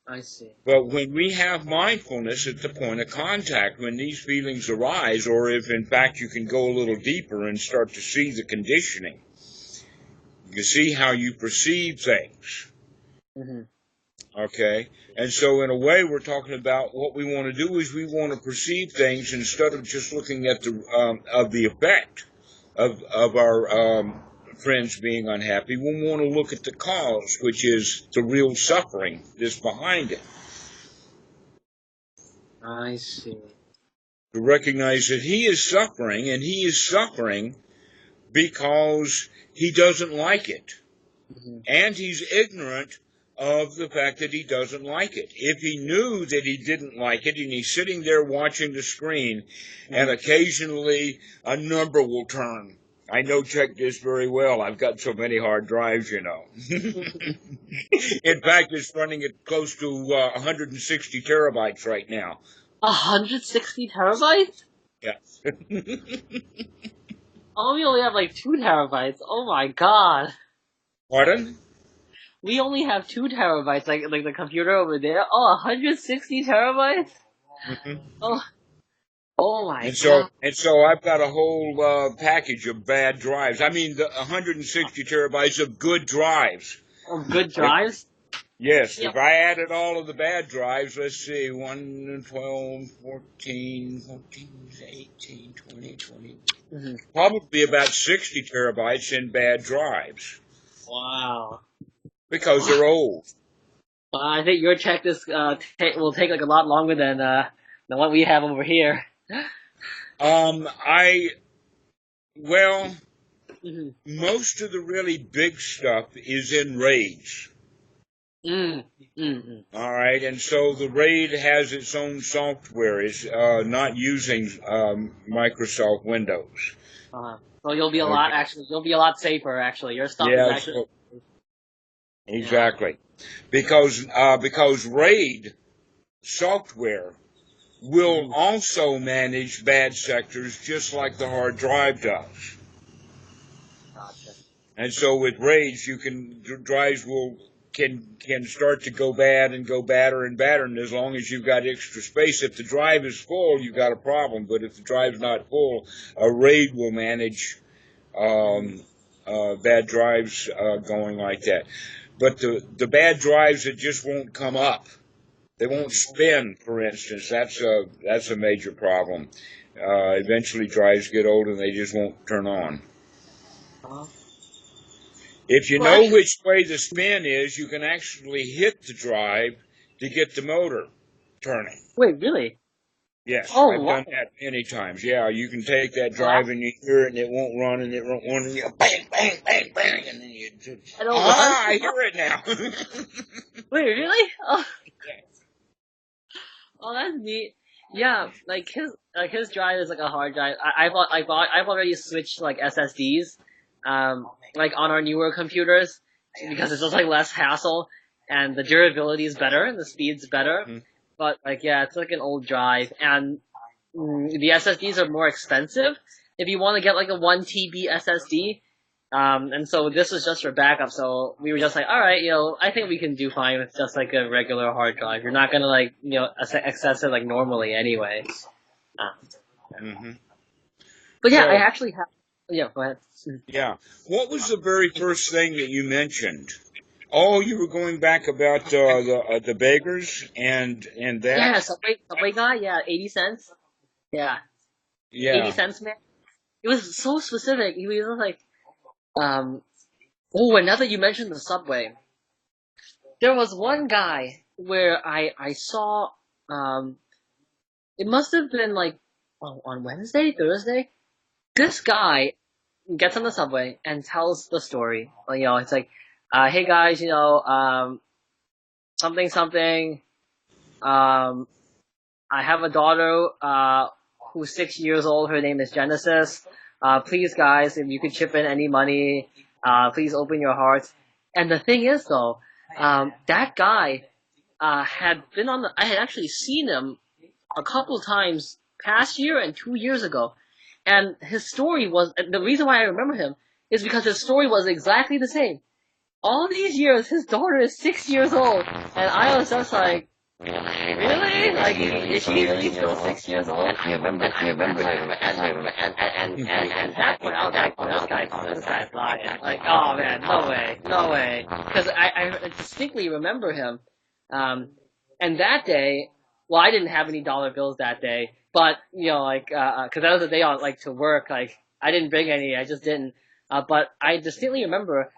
I see. But when we have mindfulness at the point of contact, when these feelings arise, or if in fact you can go a little deeper and start to see the conditioning, you see how you perceive things. Mm-hmm. Okay? And so in a way we're talking about what we want to do is we want to perceive things instead of just looking at the effect of our friends being unhappy. We want to look at the cause, which is the real suffering that's behind it. I see. To recognize that he is suffering, and he is suffering because he doesn't like it. Mm-hmm. And he's ignorant of the fact that he doesn't like it. If he knew that he didn't like it, and he's sitting there watching the screen, and occasionally a number will turn. I know check this very well. I've got so many hard drives, you know. In fact, it's running at close to 160 terabytes right now. 160 terabytes? Yeah. Oh, we only have like 2 terabytes. Oh my god. Pardon? We only have 2 terabytes, like the computer over there. Oh, 160 terabytes? Mm-hmm. Oh my And god. so I've got a whole package of bad drives. I mean, 160 terabytes of good drives. Oh, good drives? Yes, Yep. if I added all of the bad drives, let's see, 1, 12, 14, 18, 20. Probably about 60 terabytes in bad drives. Wow. Because they're old. I think your checklist will take like a lot longer than what we have over here. Most of the really big stuff is in RAIDs. All right, and so the RAID has its own software. It's not using Microsoft Windows. So you'll be a lot safer actually. Your stuff is actually exactly because RAID software will also manage bad sectors just like the hard drive does. Gotcha. And so with RAIDs, drives can start to go bad and go badder and badder, and as long as you've got extra space, if the drive is full, you've got a problem. But if the drive's not full, a RAID will manage bad drives going like that. But the bad drives that just won't come up, they won't spin, for instance. That's a major problem. Eventually, drives get old and they just won't turn on. If you know which way the spin is, you can actually hit the drive to get the motor turning. Wait, really? Yes, Oh, I've wow. done that many times. Yeah, you can take that drive and you hear it and it won't run and it won't run and you go bang, bang, bang, bang, and then you just, It'll run? ah, I hear it now. Wait, really? Oh, Yeah. oh, that's neat. Yeah, his drive is like a hard drive. I've already switched like SSDs, like on our newer computers because it's just like less hassle and the durability is better and the speed's better. Mhm. But like yeah, it's like an old drive and the SSDs are more expensive if you want to get like a 1 TB SSD. And so this was just for backup. So we were just like, all right, I think we can do fine with just like a regular hard drive. You're not gonna like, access it like normally anyway. Mm-hmm. But yeah, I So, actually have. Yeah, go ahead. yeah. What was the very first thing that you mentioned? Oh, you were going back about the beggars and Yeah, that. Subway guy. Yeah, 80 cents. Yeah, eighty Yeah. cents, man. It was so specific. He was like, Oh, and now that you mentioned the Subway, there was one guy where I saw. Um, it must have been like on Wednesday, Thursday. This guy gets on the subway and tells the story. It's like, hey guys, something something. Um, I have a daughter who's 6 years old. Her name is Genesis. Please, guys, if you could chip in any money, please open your hearts. And the thing is, though, that guy had been on the. I had actually seen him a couple times past year and 2 years ago. And his story was, the reason why I remember him is because his story was exactly the same. All these years, his daughter is 6 years old, and I was just like, really? Like, is she really still 6 years old? And I remember, and that's when I was like, oh, this guy's lying. Like, oh man, no way. Because I distinctly remember him. And that day, well, I didn't have any dollar bills that day, but, cause that was the day on, like, to work, like, I didn't bring any, I just didn't. But I distinctly remember,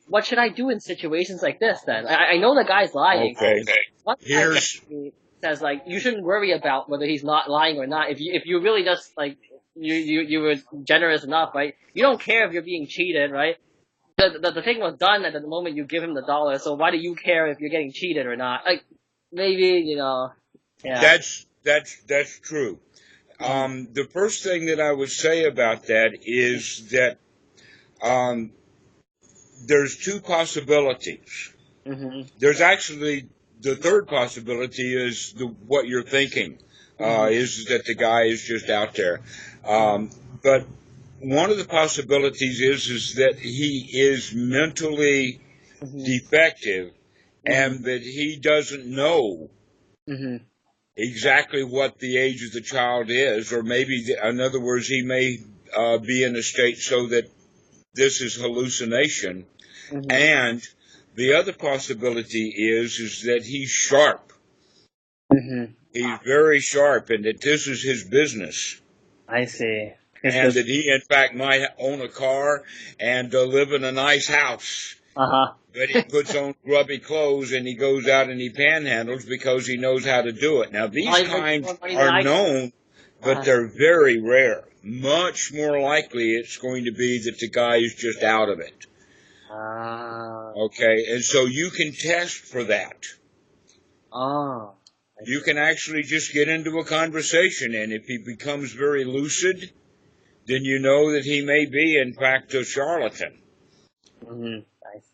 what should I do in situations like this then? I know the guy's lying. Okay. One guy says like you shouldn't worry about whether he's not lying or not. If you really just like you were generous enough, right? You don't care if you're being cheated, right? The thing was done at the moment you give him the dollar. So why do you care if you're getting cheated or not? Like maybe yeah. That's true. The first thing that I would say about that is that there's two possibilities. Mm-hmm. There's actually the third possibility is what you're thinking is that the guy is just out there. But one of the possibilities is that he is mentally defective and that he doesn't know exactly what the age of the child is, or maybe, in other words, he may be in a state so that this is hallucination. And the other possibility is that he's sharp. He's very sharp, and that this is his business. I see. And that he, in fact, might own a car and live in a nice house. But he puts on grubby clothes and he goes out and he panhandles because he knows how to do it. Now, these kinds are known, but they're very rare. Much more likely it's going to be that the guy is just out of it. Okay, and so you can test for that. You can actually just get into a conversation, and if he becomes very lucid, then you know that he may be, in fact, a charlatan.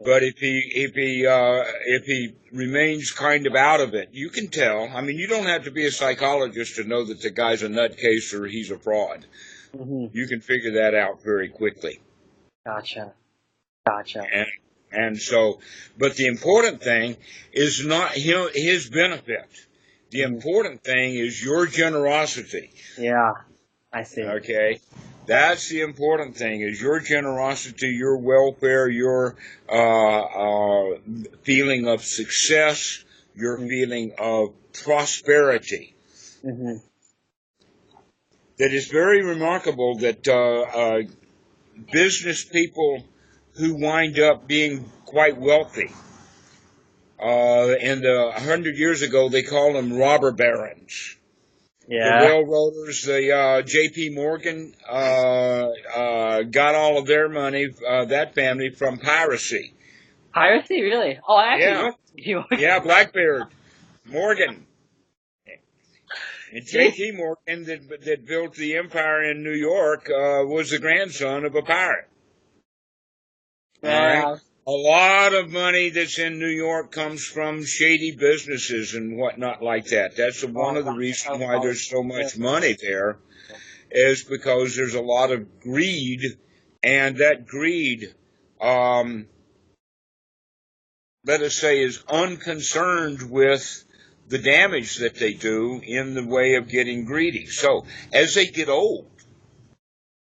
But if he remains kind of out of it, you can tell. I mean, you don't have to be a psychologist to know that the guy's a nutcase or he's a fraud. You can figure that out very quickly. Gotcha. And so, but the important thing is not his benefit. The important thing is your generosity. Yeah, I see. Okay? That's the important thing, is your generosity, your welfare, your feeling of success, your feeling of prosperity. That is very remarkable that business people who wind up being quite wealthy, and 100 years ago they called them robber barons. The railroaders, the J.P. Morgan, got all of their money, that family, from piracy. Piracy, really? Oh, I actually worked with J.P. Morgan. Yeah, Blackbeard, Morgan. And J.P. Morgan, that built the empire in New York, was the grandson of a pirate. All right? A lot of money that's in New York comes from shady businesses and whatnot like that. That's one of the reasons why there's so much money there, is because there's a lot of greed, and that greed, let us say, is unconcerned with the damage that they do in the way of getting greedy. So as they get old,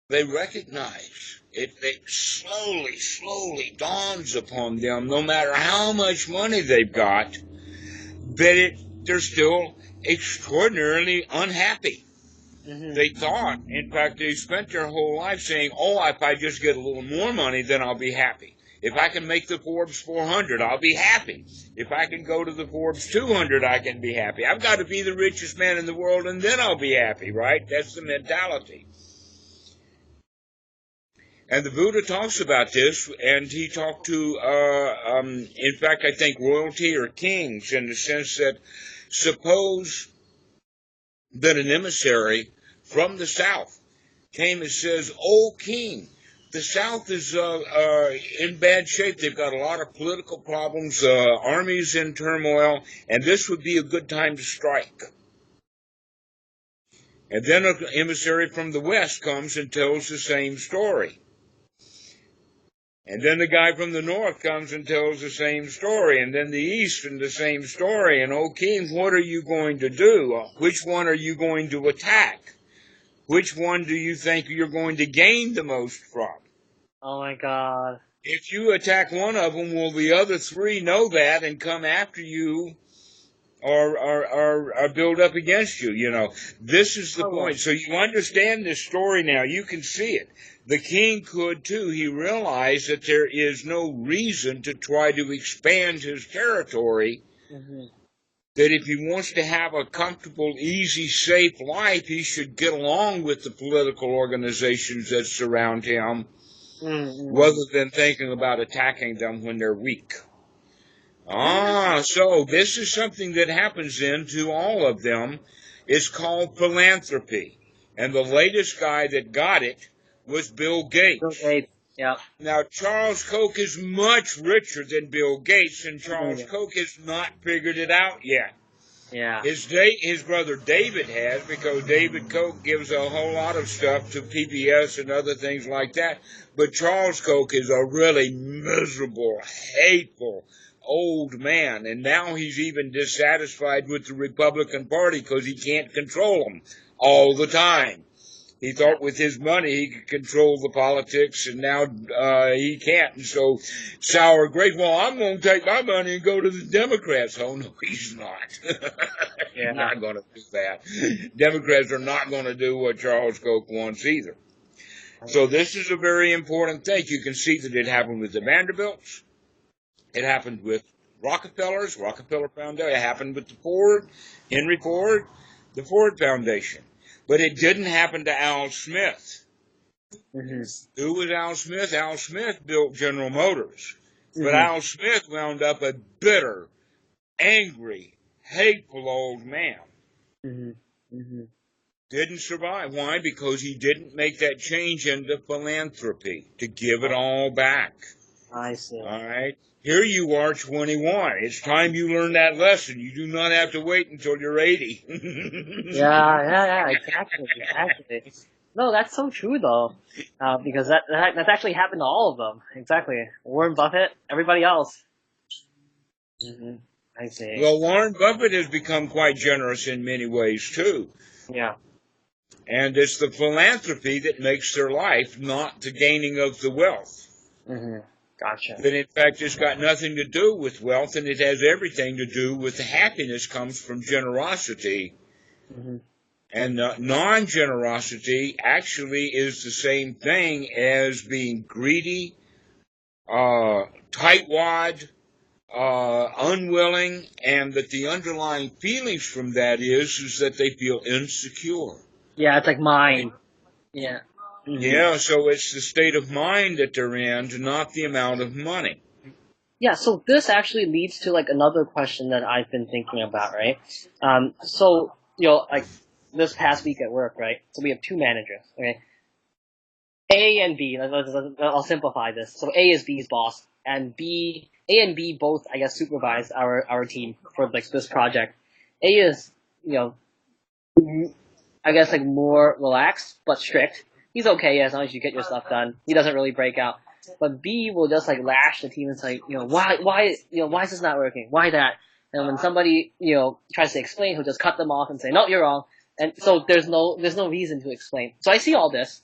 they recognize it slowly dawns upon them, no matter how much money they've got, that they're still extraordinarily unhappy. Mm-hmm. They thought, in fact, they spent their whole life saying, oh, if I just get a little more money, then I'll be happy. If I can make the Forbes 400, I'll be happy. If I can go to the Forbes 200, I can be happy. I've got to be the richest man in the world, and then I'll be happy, right? That's the mentality. And the Buddha talks about this, and he talked to, in fact, I think royalty or kings, in the sense that suppose that an emissary from the South came and says, "Oh, king, the South is in bad shape. They've got a lot of political problems, armies in turmoil, and this would be a good time to strike." And then an emissary from the West comes and tells the same story. And then the guy from the north comes and tells the same story, and then the east and the same story. And, oh, king, what are you going to do? Which one are you going to attack? Which one do you think you're going to gain the most from? Oh, my God. If you attack one of them, will the other three know that and come after you or build up against you? You know, this is the point. So you understand this story now. You can see it. The king could, too. He realized that there is no reason to try to expand his territory, that if he wants to have a comfortable, easy, safe life, he should get along with the political organizations that surround him, rather than thinking about attacking them when they're weak. So this is something that happens then to all of them. It's called philanthropy. And the latest guy that got it was Bill Gates. Bill Gates, yeah. Now, Charles Koch is much richer than Bill Gates, and Charles Koch has not figured it out yet. Yeah. His brother David has, because David Koch gives a whole lot of stuff to PBS and other things like that. But Charles Koch is a really miserable, hateful, old man, and now he's even dissatisfied with the Republican Party because he can't control them all the time. He thought with his money he could control the politics, and now he can't. And so, sour grapes, well, I'm going to take my money and go to the Democrats. Oh, no, he's not. He's not going to do that. Democrats are not going to do what Charles Koch wants either. So this is a very important thing. You can see that it happened with the Vanderbilts. It happened with Rockefeller Foundation. It happened with the Henry Ford, the Ford Foundation. But it didn't happen to Al Smith. Who was Al Smith? Al Smith built General Motors. But Al Smith wound up a bitter, angry, hateful old man. Didn't survive. Why? Because he didn't make that change into philanthropy, to give it all back. I see. All right? Here you are, 21. It's time you learn that lesson. You do not have to wait until you're 80. Exactly. No, that's so true, though, because that's actually happened to all of them. Exactly. Warren Buffett, everybody else. I see. Well, Warren Buffett has become quite generous in many ways, too. Yeah. And it's the philanthropy that makes their life, not the gaining of the wealth. Gotcha. But in fact, it's got nothing to do with wealth, and it has everything to do with the happiness comes from generosity. And non-generosity actually is the same thing as being greedy, tightwad, unwilling, and that the underlying feelings from that is that they feel insecure. Yeah, it's like mine. Yeah. Yeah, so it's the state of mind that they're in, not the amount of money. Yeah, so this actually leads to like another question that I've been thinking about, right? So, like this past week at work, right? So we have two managers, okay? A and B, I'll simplify this. So A is B's boss, and A and B both, I guess, supervise our team for like this project. A is, I guess like more relaxed but strict. He's okay as long as you get your stuff done. He doesn't really break out. But B will just like lash the team and say, why is this not working? Why that? And when somebody, tries to explain, he'll just cut them off and say, no, you're wrong. And so there's no reason to explain. So I see all this,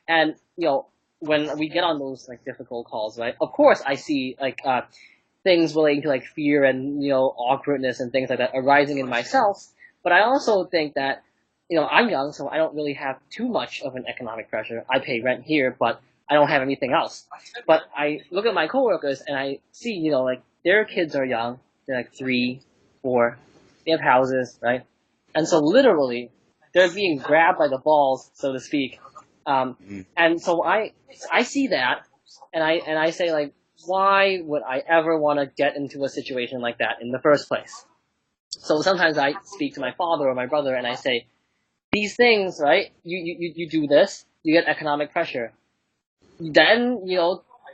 and when we get on those like difficult calls, right? Of course I see like things relating to like fear and awkwardness and things like that arising in myself. But I also think that I'm young, so I don't really have too much of an economic pressure. I pay rent here, but I don't have anything else. But I look at my coworkers and I see, like their kids are young. They're like 3, 4. They have houses, right? And so literally, they're being grabbed by the balls, so to speak. And so I see that, and I say like, why would I ever want to get into a situation like that in the first place? So sometimes I speak to my father or my brother and I say, these things, right? You do this, you get economic pressure. Then,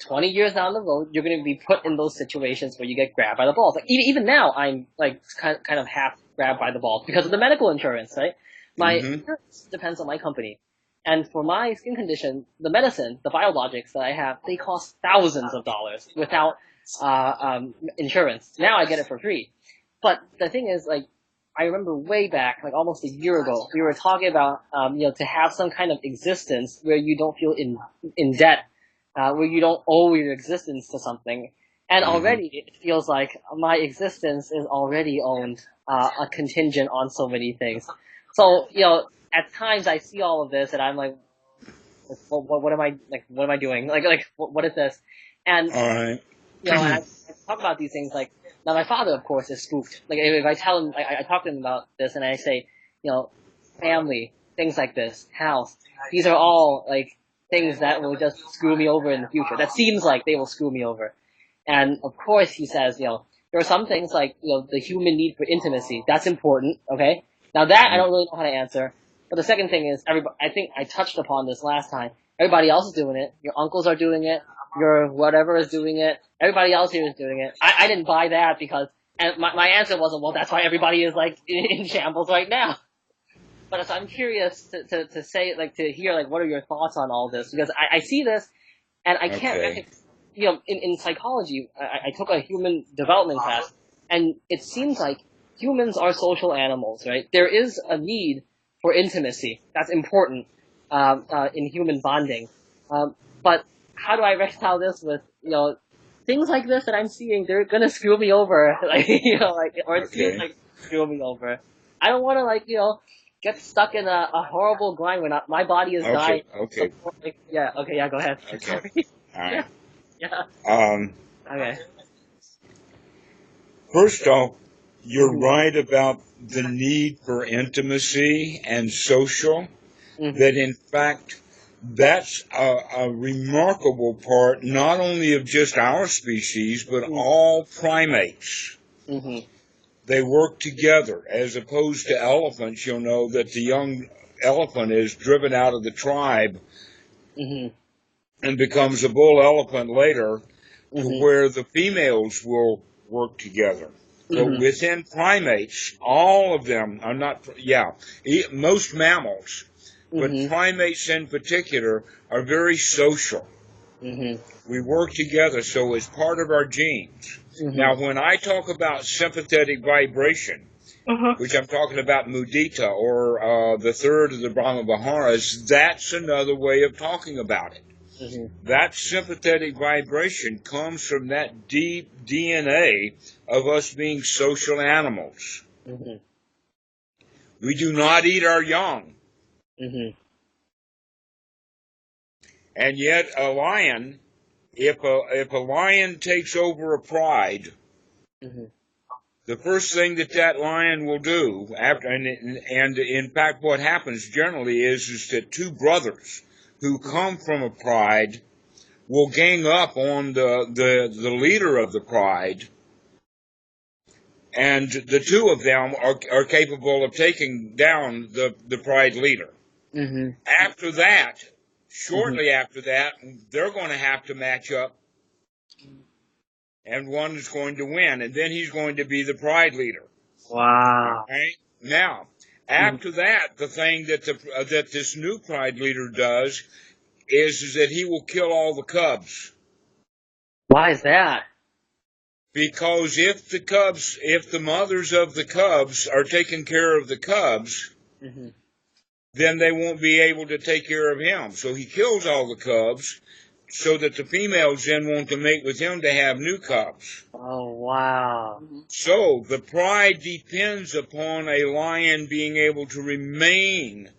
20 years down the road, you're going to be put in those situations where you get grabbed by the balls. Like even now, I'm like kind of half grabbed by the balls because of the medical insurance, right? My insurance depends on my company. And for my skin condition, the medicine, the biologics that I have, they cost thousands of dollars without insurance. Now I get it for free. But the thing is, like, I remember way back, like almost a year ago, we were talking about, to have some kind of existence where you don't feel in debt, where you don't owe your existence to something. And already it feels like my existence is already owned, a contingent on so many things. So, at times I see all of this and I'm like, what am I doing? What is this? And, All right. and I talk about these things like, now my father, of course, is spooked. Like if I tell him, I talk to him about this and I say, family, things like this, house, these are all like things that will just screw me over in the future. That seems like they will screw me over. And of course he says, there are some things like, the human need for intimacy. That's important, okay? Now that I don't really know how to answer. But the second thing is, I think I touched upon this last time. Everybody else is doing it. Your uncles are doing it. Your whatever is doing it. Everybody else here is doing it. I didn't buy that because, and my answer wasn't, well, that's why everybody is like in shambles right now. But so I'm curious to say, like, to hear, like, what are your thoughts on all this? Because I see this, and I can't, in psychology, I took a human development class, and it seems like humans are social animals, right? There is a need for intimacy. That's important, in human bonding. But how do I reconcile this with, things like this that I'm seeing? They're gonna screw me over, or it seems like screw me over. I don't want to, get stuck in a horrible grind when my body is dying. Okay. So, go ahead. Okay. Sorry. All right. Yeah. Okay. First off, you're right about the need for intimacy and social. That in fact, that's a remarkable part, not only of just our species, but all primates. They work together, as opposed to elephants. You'll know that the young elephant is driven out of the tribe and becomes a bull elephant later, to where the females will work together. But within primates, all of them are not, most mammals, but primates in particular are very social. We work together, so it's part of our genes. Now, when I talk about sympathetic vibration, which I'm talking about mudita, or the third of the Brahma Viharas, that's another way of talking about it. That sympathetic vibration comes from that deep DNA of us being social animals. We do not eat our young. And yet a lion, if a lion takes over a pride, Mm-hmm. The first thing that lion will do after, and in fact, what happens generally is that two brothers who come from a pride will gang up on the leader of the pride, and the two of them are capable of taking down the pride leader. Mm-hmm. After that, shortly Mm-hmm. after that, they're going to have to match up, and one is going to win, and then he's going to be the pride leader. Wow. Right? Now, after that, the thing that that this new pride leader does is that he will kill all the cubs. Why is that? Because if the mothers of the cubs are taking care of the cubs, Mm-hmm. then they won't be able to take care of him. So he kills all the cubs so that the females then want to mate with him to have new cubs. Oh, wow. So the pride depends upon a lion being able to remain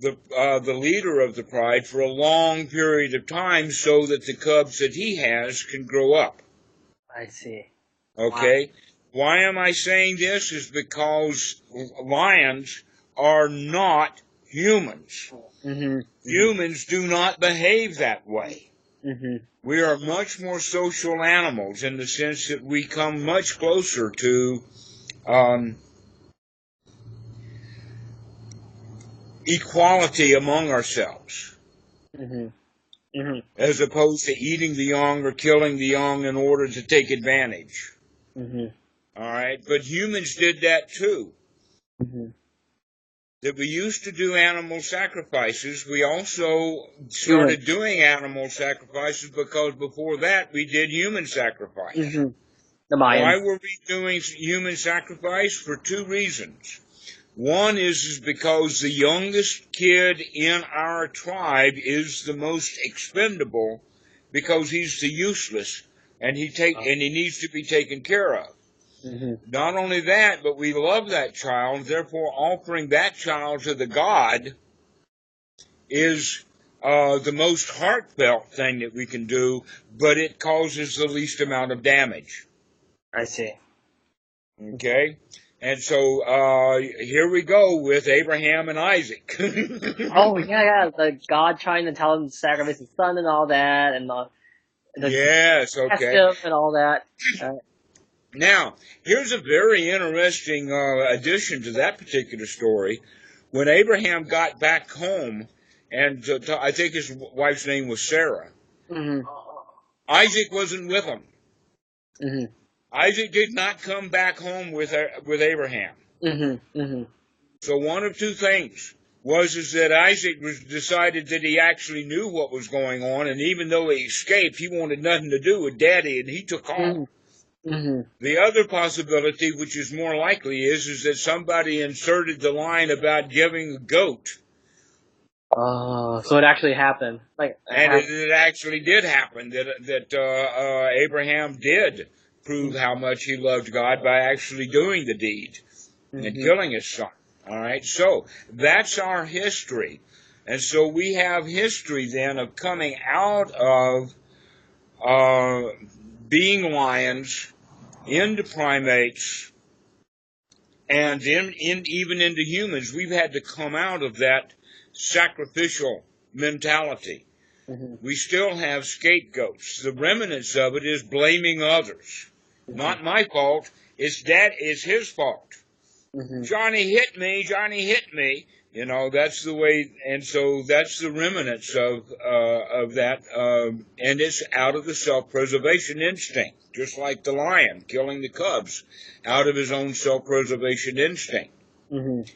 the leader of the pride for a long period of time so that the cubs that he has can grow up. I see. Okay? Wow. Why am I saying this? Is because lions are not humans. Mm-hmm. Humans do not behave that way. Mm-hmm. We are much more social animals in the sense that we come much closer to equality among ourselves. Mm-hmm. Mm-hmm. As opposed to eating the young or killing the young in order to take advantage. Mm-hmm. All right? But humans did that too. Mm-hmm. That we used to do animal sacrifices. We also started doing animal sacrifices because before that we did human sacrifice. Mm-hmm. The Mayans. Why were we doing human sacrifice? For two reasons. One is because the youngest kid in our tribe is the most expendable because he's the useless and he needs to be taken care of. Mm-hmm. Not only that, but we love that child, therefore offering that child to the God is the most heartfelt thing that we can do, but it causes the least amount of damage. I see. Okay? And so here we go with Abraham and Isaac. Oh, yeah. The God trying to tell him to sacrifice his son and all that, and the yes, okay. and all that. Now, here's a very interesting addition to that particular story. When Abraham got back home, and I think his wife's name was Sarah, Mm-hmm. Isaac wasn't with him. Mm-hmm. Isaac did not come back home with Abraham. Mm-hmm. Mm-hmm. So one of two things is that Isaac decided that he actually knew what was going on, and even though he escaped, he wanted nothing to do with Daddy, and he took off. Mm-hmm. Mm-hmm. The other possibility, which is more likely, is that somebody inserted the line about giving a goat. Oh, so it actually happened. It actually did happen. That Abraham did prove how much he loved God by actually doing the deed and killing his son. All right, so that's our history, and so we have history then of coming out of being lions into primates, and even into humans. We've had to come out of that sacrificial mentality. Mm-hmm. We still have scapegoats. The remnants of it is blaming others. Mm-hmm. Not my fault. It's his fault. Mm-hmm. Johnny hit me. You know, that's the way, and so that's the remnants of that, and it's out of the self-preservation instinct, just like the lion killing the cubs, out of his own self-preservation instinct. Mm-hmm.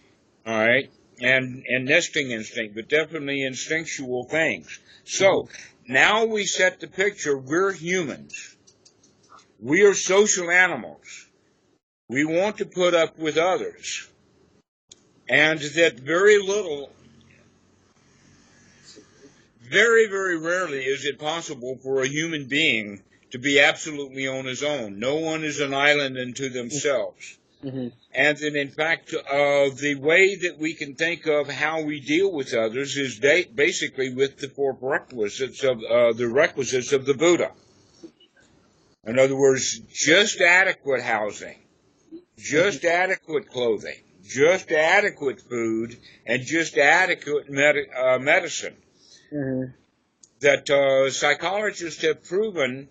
All right, and nesting instinct, but definitely instinctual things. So now we set the picture. We're humans. We are social animals. We want to put up with others. And that very very rarely is it possible for a human being to be absolutely on his own. No one is an island unto themselves. Mm-hmm. And that, in fact, the way that we can think of how we deal with others is basically with the four requisites of the Buddha. In other words, just adequate housing, just adequate clothing, just adequate food, and just adequate medicine. Mm-hmm. That psychologists have proven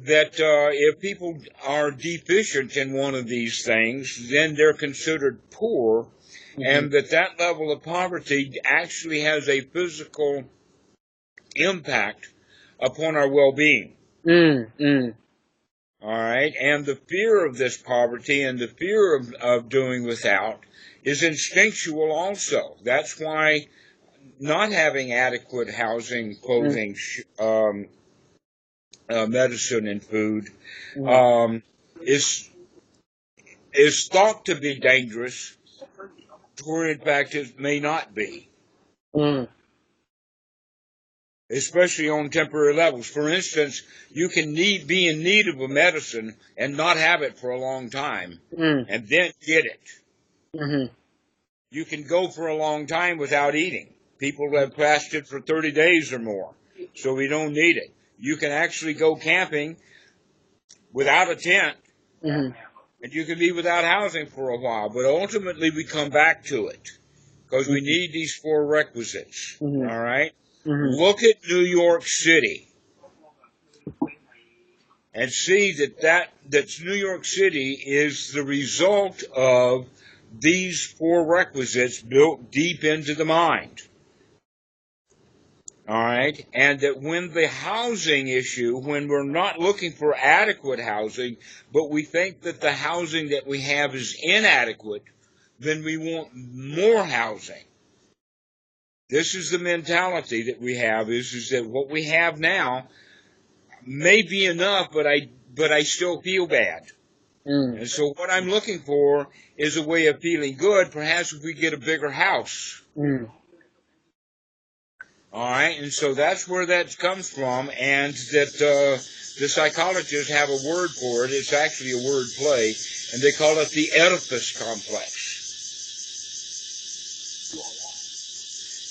that if people are deficient in one of these things, then they're considered poor, and that level of poverty actually has a physical impact upon our well-being. All right, and the fear of this poverty and the fear of doing without is instinctual also. That's why not having adequate housing, clothing, medicine, and food is thought to be dangerous, where in fact it may not be. Especially on temporary levels. For instance, you can be in need of a medicine and not have it for a long time, and then get it. You can go for a long time without eating. People have fasted for 30 days or more, so we don't need it. You can actually go camping without a tent, and you can be without housing for a while, but ultimately we come back to it, because we need these four requisites, all right? Look at New York City and see that New York City is the result of these four requisites built deep into the mind. All right? And that when the housing issue, when we're not looking for adequate housing, but we think that the housing that we have is inadequate, then we want more housing. This is the mentality that we have, is that what we have now may be enough, but I still feel bad. And so what I'm looking for is a way of feeling good, perhaps if we get a bigger house. All right, and so that's where that comes from, and that the psychologists have a word for it. It's actually a word play, and they call it the Oedipus complex.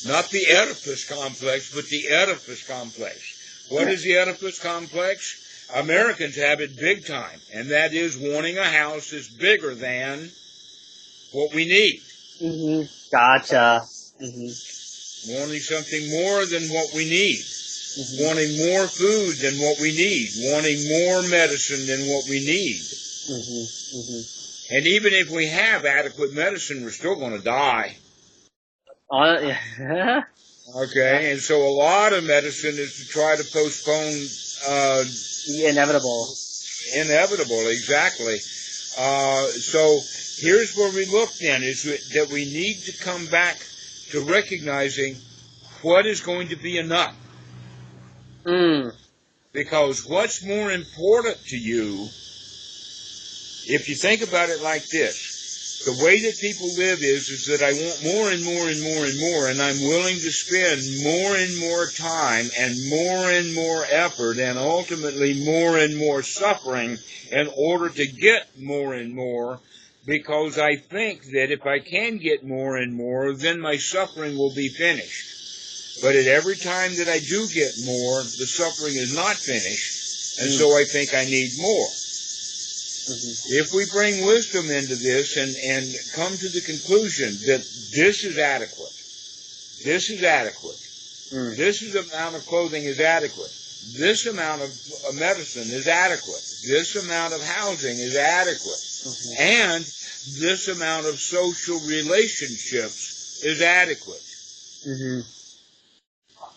Not the Oedipus complex, but the Oedipus complex. What is the Oedipus complex? Americans have it big time, and that is wanting a house that's bigger than what we need. Gotcha. Wanting something more than what we need. Wanting more food than what we need. Wanting more medicine than what we need. And even if we have adequate medicine, we're still going to die. Okay, and so a lot of medicine is to try to postpone the inevitable. Inevitable, exactly. So here's where we look then, is that we need to come back to recognizing what is going to be enough. Because what's more important to you, if you think about it like this, the way that people live is that I want more and more and more and more, and I'm willing to spend more and more time and more effort and ultimately more and more suffering in order to get more and more, because I think that if I can get more and more, then my suffering will be finished. But at every time that I do get more, the suffering is not finished, and so I think I need more. If we bring wisdom into this and come to the conclusion that this is adequate, this is adequate, this amount of clothing is adequate, this amount of medicine is adequate, this amount of housing is adequate, and this amount of social relationships is adequate.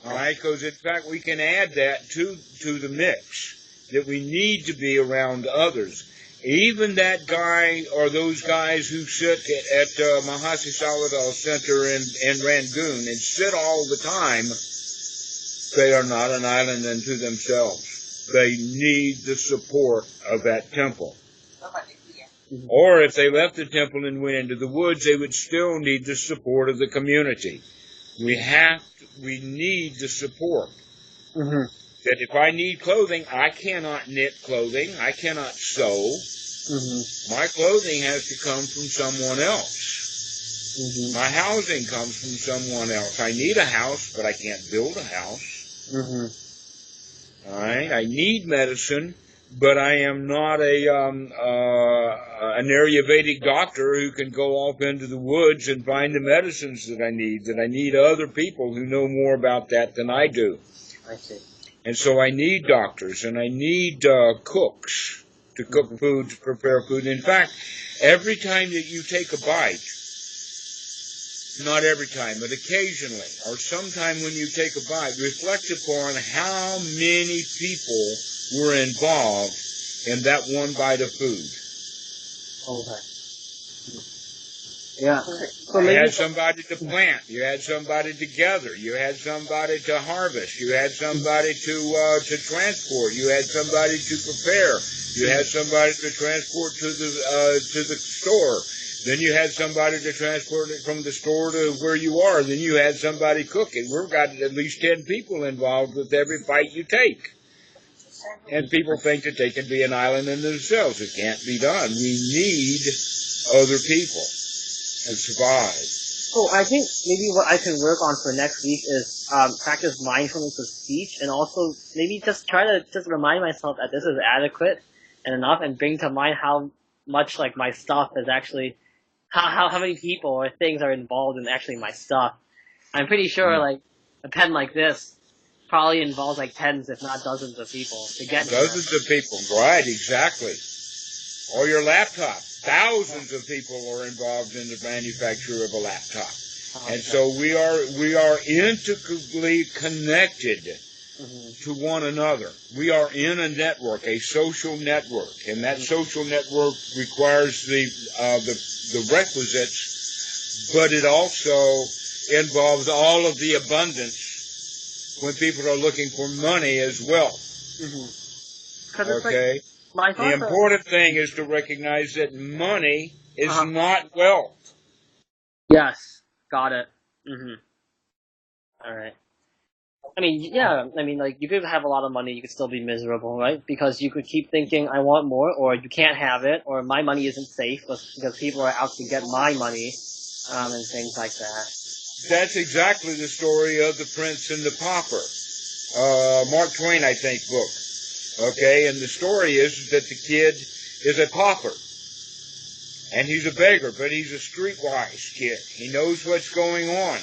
All right, because in fact we can add that to the mix, that we need to be around others. Even that guy or those guys who sit at Mahasi Sawadal Center in Rangoon and sit all the time, they are not an island unto themselves. They need the support of that temple. Or if they left the temple and went into the woods, they would still need the support of the community. We need the support. That if I need clothing, I cannot knit clothing, I cannot sew. My clothing has to come from someone else. My housing comes from someone else. I need a house, but I can't build a house. All right, I need medicine, but I am not an Ayurvedic doctor who can go off into the woods and find the medicines that I need. That I need other people who know more about that than I do. I see. And so I need doctors and I need cooks to cook food, to prepare food. In fact, every time that you take a bite, not every time, but occasionally, or sometime when you take a bite, reflect upon how many people were involved in that one bite of food. Okay. Yeah. So You maybe had somebody to plant. You had somebody to gather. You had somebody to harvest. You had somebody to transport. You had somebody to prepare. You had somebody to transport to the store. Then you had somebody to transport it from the store to where you are. Then you had somebody cook it. We've got at least 10 people involved with every bite you take. And people think that they can be an island in themselves. It can't be done. We need other people to survive. So I think maybe what I can work on for next week is practice mindfulness of speech, and also maybe just try to just remind myself that this is adequate and enough, and bring to mind how much like my stuff is actually how many people or things are involved in actually my stuff. I'm pretty sure like a pen like this probably involves like tens, if not dozens of people to get here. Dozens of people, right? Exactly. Or your laptop. Thousands of people are involved in the manufacture of a laptop. And so we are intricately connected to one another. We are in a network, a social network, and that social network requires the requisites, but it also involves all of the abundance when people are looking for money as well. Okay? The important thing is to recognize that money is not wealth. Yes, got it. All right. I mean, yeah, I mean, like, you could have a lot of money, you could still be miserable, right? Because you could keep thinking, I want more, or you can't have it, or my money isn't safe, because people are out to get my money, and things like that. That's exactly the story of the Prince and the Pauper. Mark Twain, I think, book. Okay, and the story is that the kid is a pauper. And he's a beggar, but he's a streetwise kid. He knows what's going on.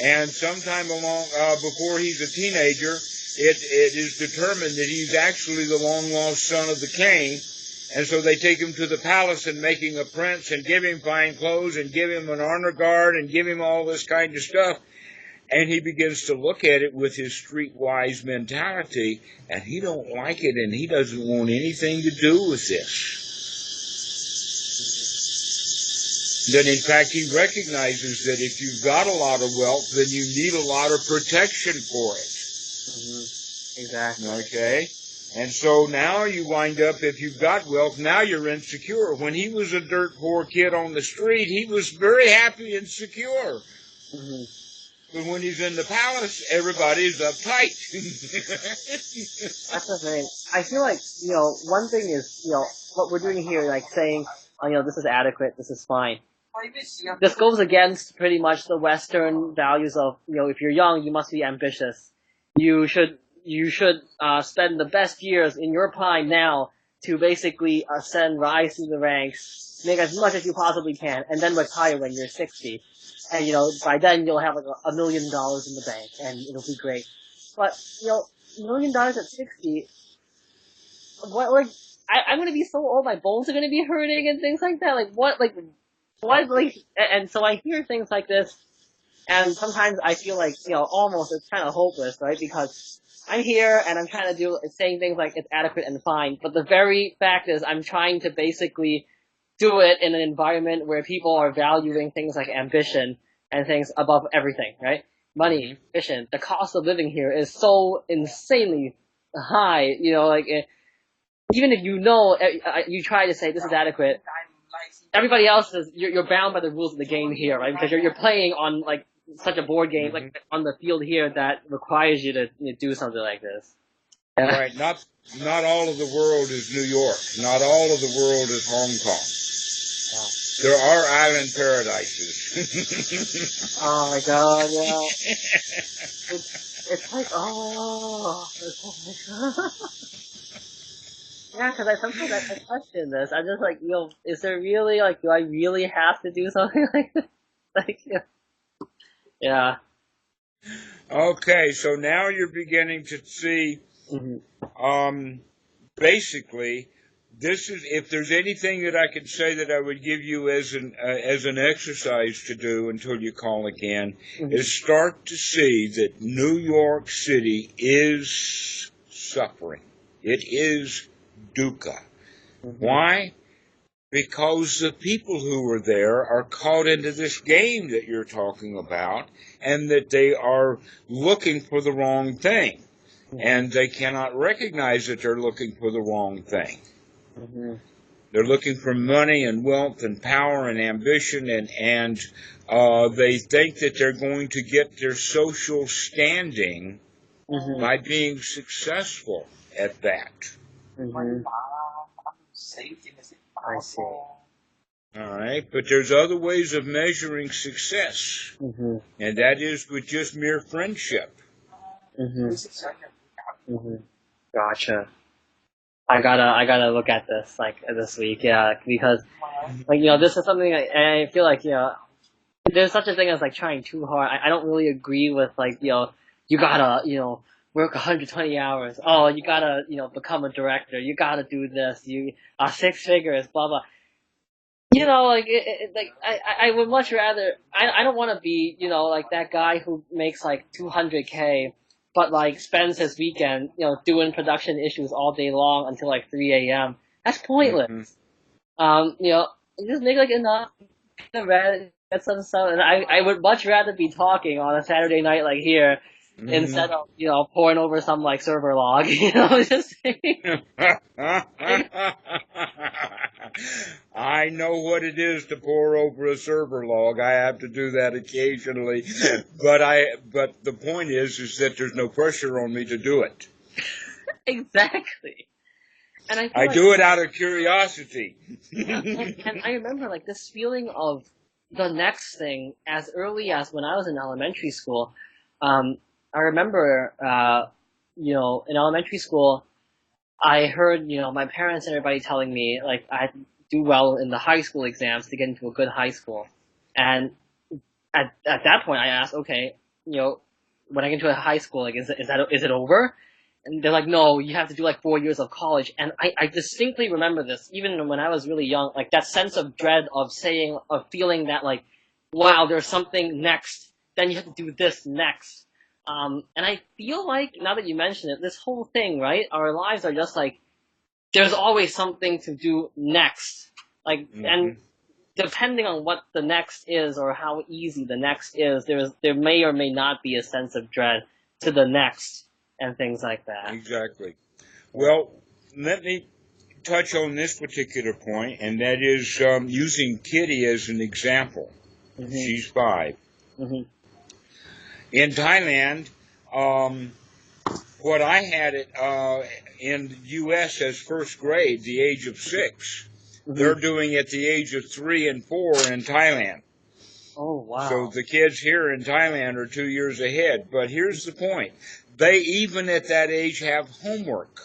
And sometime before he's a teenager, it is determined that he's actually the long-lost son of the king. And so they take him to the palace and make him a prince and give him fine clothes and give him an honor guard and give him all this kind of stuff. And he begins to look at it with his streetwise mentality, and he don't like it, and he doesn't want anything to do with this. Then, in fact, he recognizes that if you've got a lot of wealth, then you need a lot of protection for it. Exactly. Okay? And so now you wind up, if you've got wealth, now you're insecure. When he was a dirt poor kid on the street, he was very happy and secure. But when he's in the palace, everybody's uptight. That's the thing. I feel like, one thing is, what we're doing here, like saying, this is adequate, this is fine. This goes against pretty much the Western values of, if you're young, you must be ambitious. You should spend the best years in your prime now to basically rise through the ranks, make as much as you possibly can, and then retire when you're 60. And, by then you'll have like $1 million in the bank, and it'll be great. But, $1 million at 60, I'm gonna be so old, my bones are gonna be hurting and things like that. And so I hear things like this, and sometimes I feel like, almost it's kind of hopeless, right? Because I'm here and I'm trying to saying things like it's adequate and fine, but the very fact is I'm trying to basically do it in an environment where people are valuing things like ambition and things above everything, right? Money, ambition, the cost of living here is so insanely high, even if you try to say this is adequate, everybody else is, you're bound by the rules of the game here, right? Because you're playing on, like, such a board game, like, on the field here that requires you to do something like this. Yeah. Right. Not all of the world is New York. Not all of the world is Hong Kong. Wow. There are island paradises. Oh my God, yeah. It's like, it's like, Yeah, because sometimes I question this. I'm just like, is there really, like, do I really have to do something like this? Like, yeah. Okay, so now you're beginning to see, Hmm. basically, this is, if there's anything that I could say that I would give you as an exercise to do until you call again, Hmm. is start to see that New York City is suffering. It is dukkha. Hmm. Why? Because the people who are there are caught into this game that you're talking about, and that they are looking for the wrong thing, Hmm. and they cannot recognize that they're looking for the wrong thing. Hmm. They're looking for money and wealth and power and ambition, and they think that they're going to get their social standing Hmm. by being successful at that. Hmm. I see. All right, but there's other ways of measuring success, Hmm. and that is with just mere friendship. Hmm. Hmm. Gotcha. I gotta look at this, like, this week, yeah, because, like, this is something I feel like, there's such a thing as, like, trying too hard. I don't really agree with, like, you gotta, work 120 hours. Oh, you gotta, become a director. You gotta do this. You, 6 figures, blah, blah. Like, like, I would much rather, I don't want to be, like that guy who makes, like, 200K, but, like, spends his weekend, doing production issues all day long until, like, 3 a.m. That's pointless. Hmm. Just make, like, enough, get some stuff, and I would much rather be talking on a Saturday night like here, Hmm. instead of, pouring over some, like, server log, just saying. I know what it is to pour over a server log. I have to do that occasionally, but the point is that there's no pressure on me to do it. Exactly. And I feel I like, do it out of curiosity. yeah, and I remember, like, this feeling of the next thing as early as when I was in elementary school. I remember, in elementary school, I heard, my parents and everybody telling me, like, I had to do well in the high school exams to get into a good high school. And at that point, I asked, okay, when I get into a high school, like, is it over? And they're like, no, you have to do, like, 4 years of college. And I distinctly remember this, even when I was really young, like, that sense of dread of feeling that, like, wow, there's something next, then you have to do this next. And I feel like, now that you mention it, this whole thing, right? Our lives are just like, there's always something to do next. Like, Hmm. and depending on what the next is or how easy the next is, there may or may not be a sense of dread to the next and things like that. Exactly. Yeah. Well, let me touch on this particular point, and that is using Kitty as an example. Mhm. She's 5. Mhm. In Thailand, um, what I had it in the U.S. as first grade, the age of 6. They're Mhm. doing at the age of 3 and 4 in Thailand. Oh So wow. the kids here in Thailand are 2 years ahead. But here's the point. They even at that age have homework.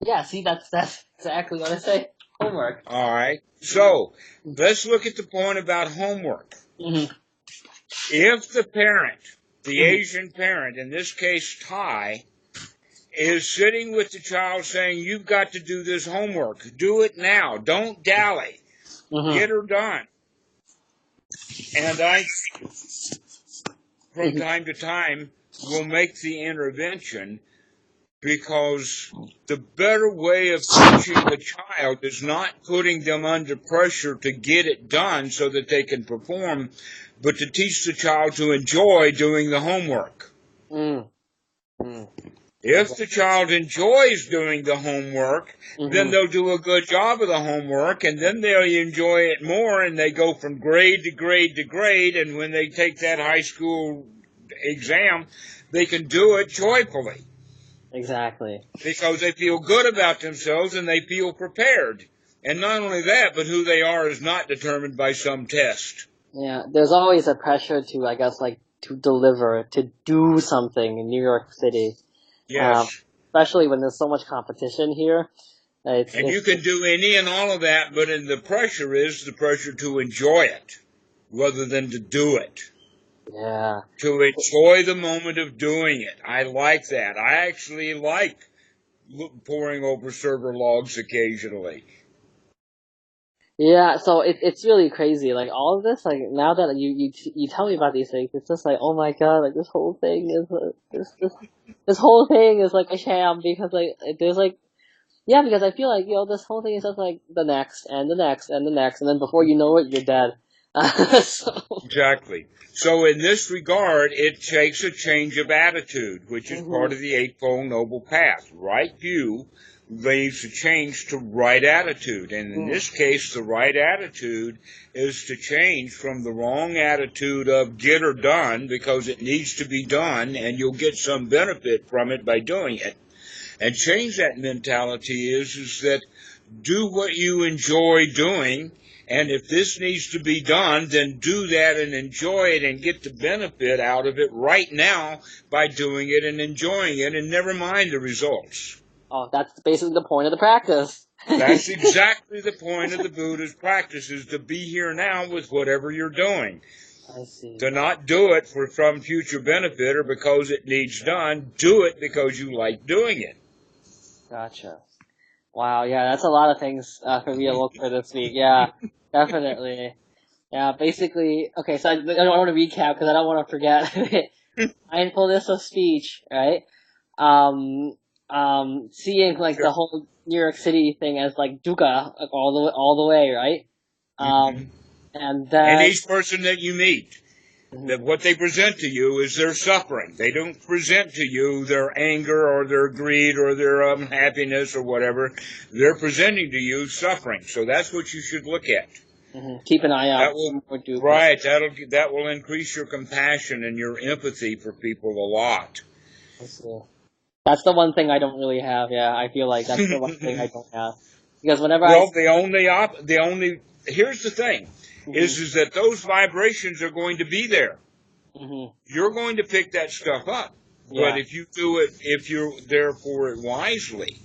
Yeah. See, that's exactly what I say. Homework. All right. So let's look at the point about homework. Mhm. If the parent, the Mhm. Asian parent, in this case Thai, is sitting with the child saying, you've got to do this homework. Do it now. Don't dally. Mhm. Get her done. And I, from Mhm. time to time, will make the intervention because the better way of teaching the child is not putting them under pressure to get it done so that they can perform, but to teach the child to enjoy doing the homework. Mm. Mm. If the Exactly. child enjoys doing the homework, then Mhm. they'll do a good job of the homework, and then they'll enjoy it more, and they go from grade to grade to grade, and when they take that high school exam, they can do it joyfully Exactly. because they feel good about themselves and they feel prepared. And not only that, but who they are is not determined by some test. Yeah. There's always a pressure to, I guess, like, to deliver, to do something in New York City. Um, Yes. Especially when there's so much competition here. And you can do any and all of that, but the pressure is the pressure to enjoy it rather than to do it. Yeah. To enjoy the moment of doing it. I like that. I actually like poring over server logs occasionally. Yeah, so it's really crazy. Like all of this, like now that you tell me about these things, it's just like, oh my God, like this whole thing is this whole thing is like a sham because like there's like yeah, because I feel like this whole thing is just like the next and the next and the next, and then before you know it, you're dead. So. Exactly. So in this regard, it takes a change of attitude, which is part of the Eightfold Noble Path. Right view leads to change to right attitude. And in this case, the right attitude is to change from the wrong attitude of get or done because it needs to be done and you'll get some benefit from it by doing it. And change that mentality is that do what you enjoy doing. And if this needs to be done, then do that and enjoy it and get the benefit out of it right now by doing it and enjoying it and never mind the results. Oh, that's basically the point of the practice. That's exactly the point of the Buddha's practice, is to be here now with whatever you're doing. I see. To not do it for some future benefit or because it needs done. Do it because you like doing it. Gotcha. Wow, yeah, that's a lot of things for me to look for this week. Yeah, definitely. Yeah, basically, okay, so I don't want to recap because I don't want to forget. Mindfulness of speech, right? Seeing like the whole New York City thing as like dukkha, like all the way, right? And then And each person that you meet, that what they present to you is their suffering. They don't present to you their anger or their greed or their unhappiness or whatever. They're presenting to you suffering. So that's what you should look at. Keep an eye out. That will increase your compassion and your empathy for people a lot. That's the one thing I don't really have. Yeah, I feel like that's the one thing I don't have because whenever here's the thing, is that those vibrations are going to be there. You're going to pick that stuff up, but if you do it, if you're there for it wisely.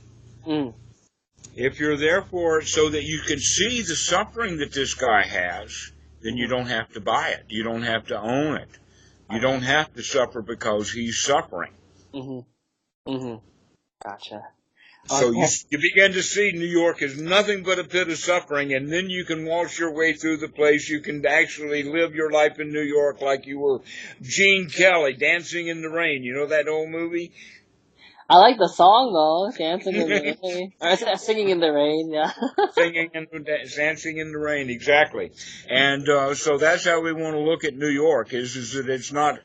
If you're there for it so that you can see the suffering that this guy has, then you don't have to buy it. You don't have to own it. You don't have to suffer because he's suffering. Gotcha. So you begin to see New York as nothing but a pit of suffering, and then you can waltz your way through the place. You can actually live your life in New York like you were Gene Kelly, Dancing in the Rain. You know that old movie? I like the song though, Dancing in the Rain. Or Singing in the Rain, yeah. Dancing in the Rain, exactly. And so that's how we want to look at New York, is that it's not,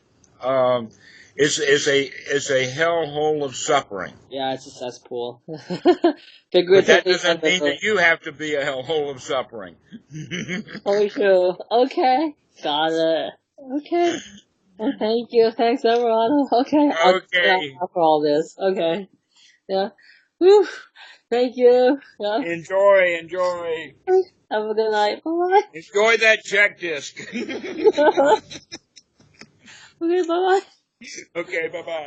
it's a hellhole of suffering. Yeah, it's a cesspool. But that doesn't mean that you have to be a hellhole of suffering. Oh, sure. Okay. Got it. Okay. Oh, thank you. Thanks, Dhammarato. Okay. Okay. For all this. Okay. Yeah. Whew. Thank you. Yeah. Enjoy. Have a good night. Bye-bye. Enjoy that check disc. Okay, bye-bye. Okay, bye-bye.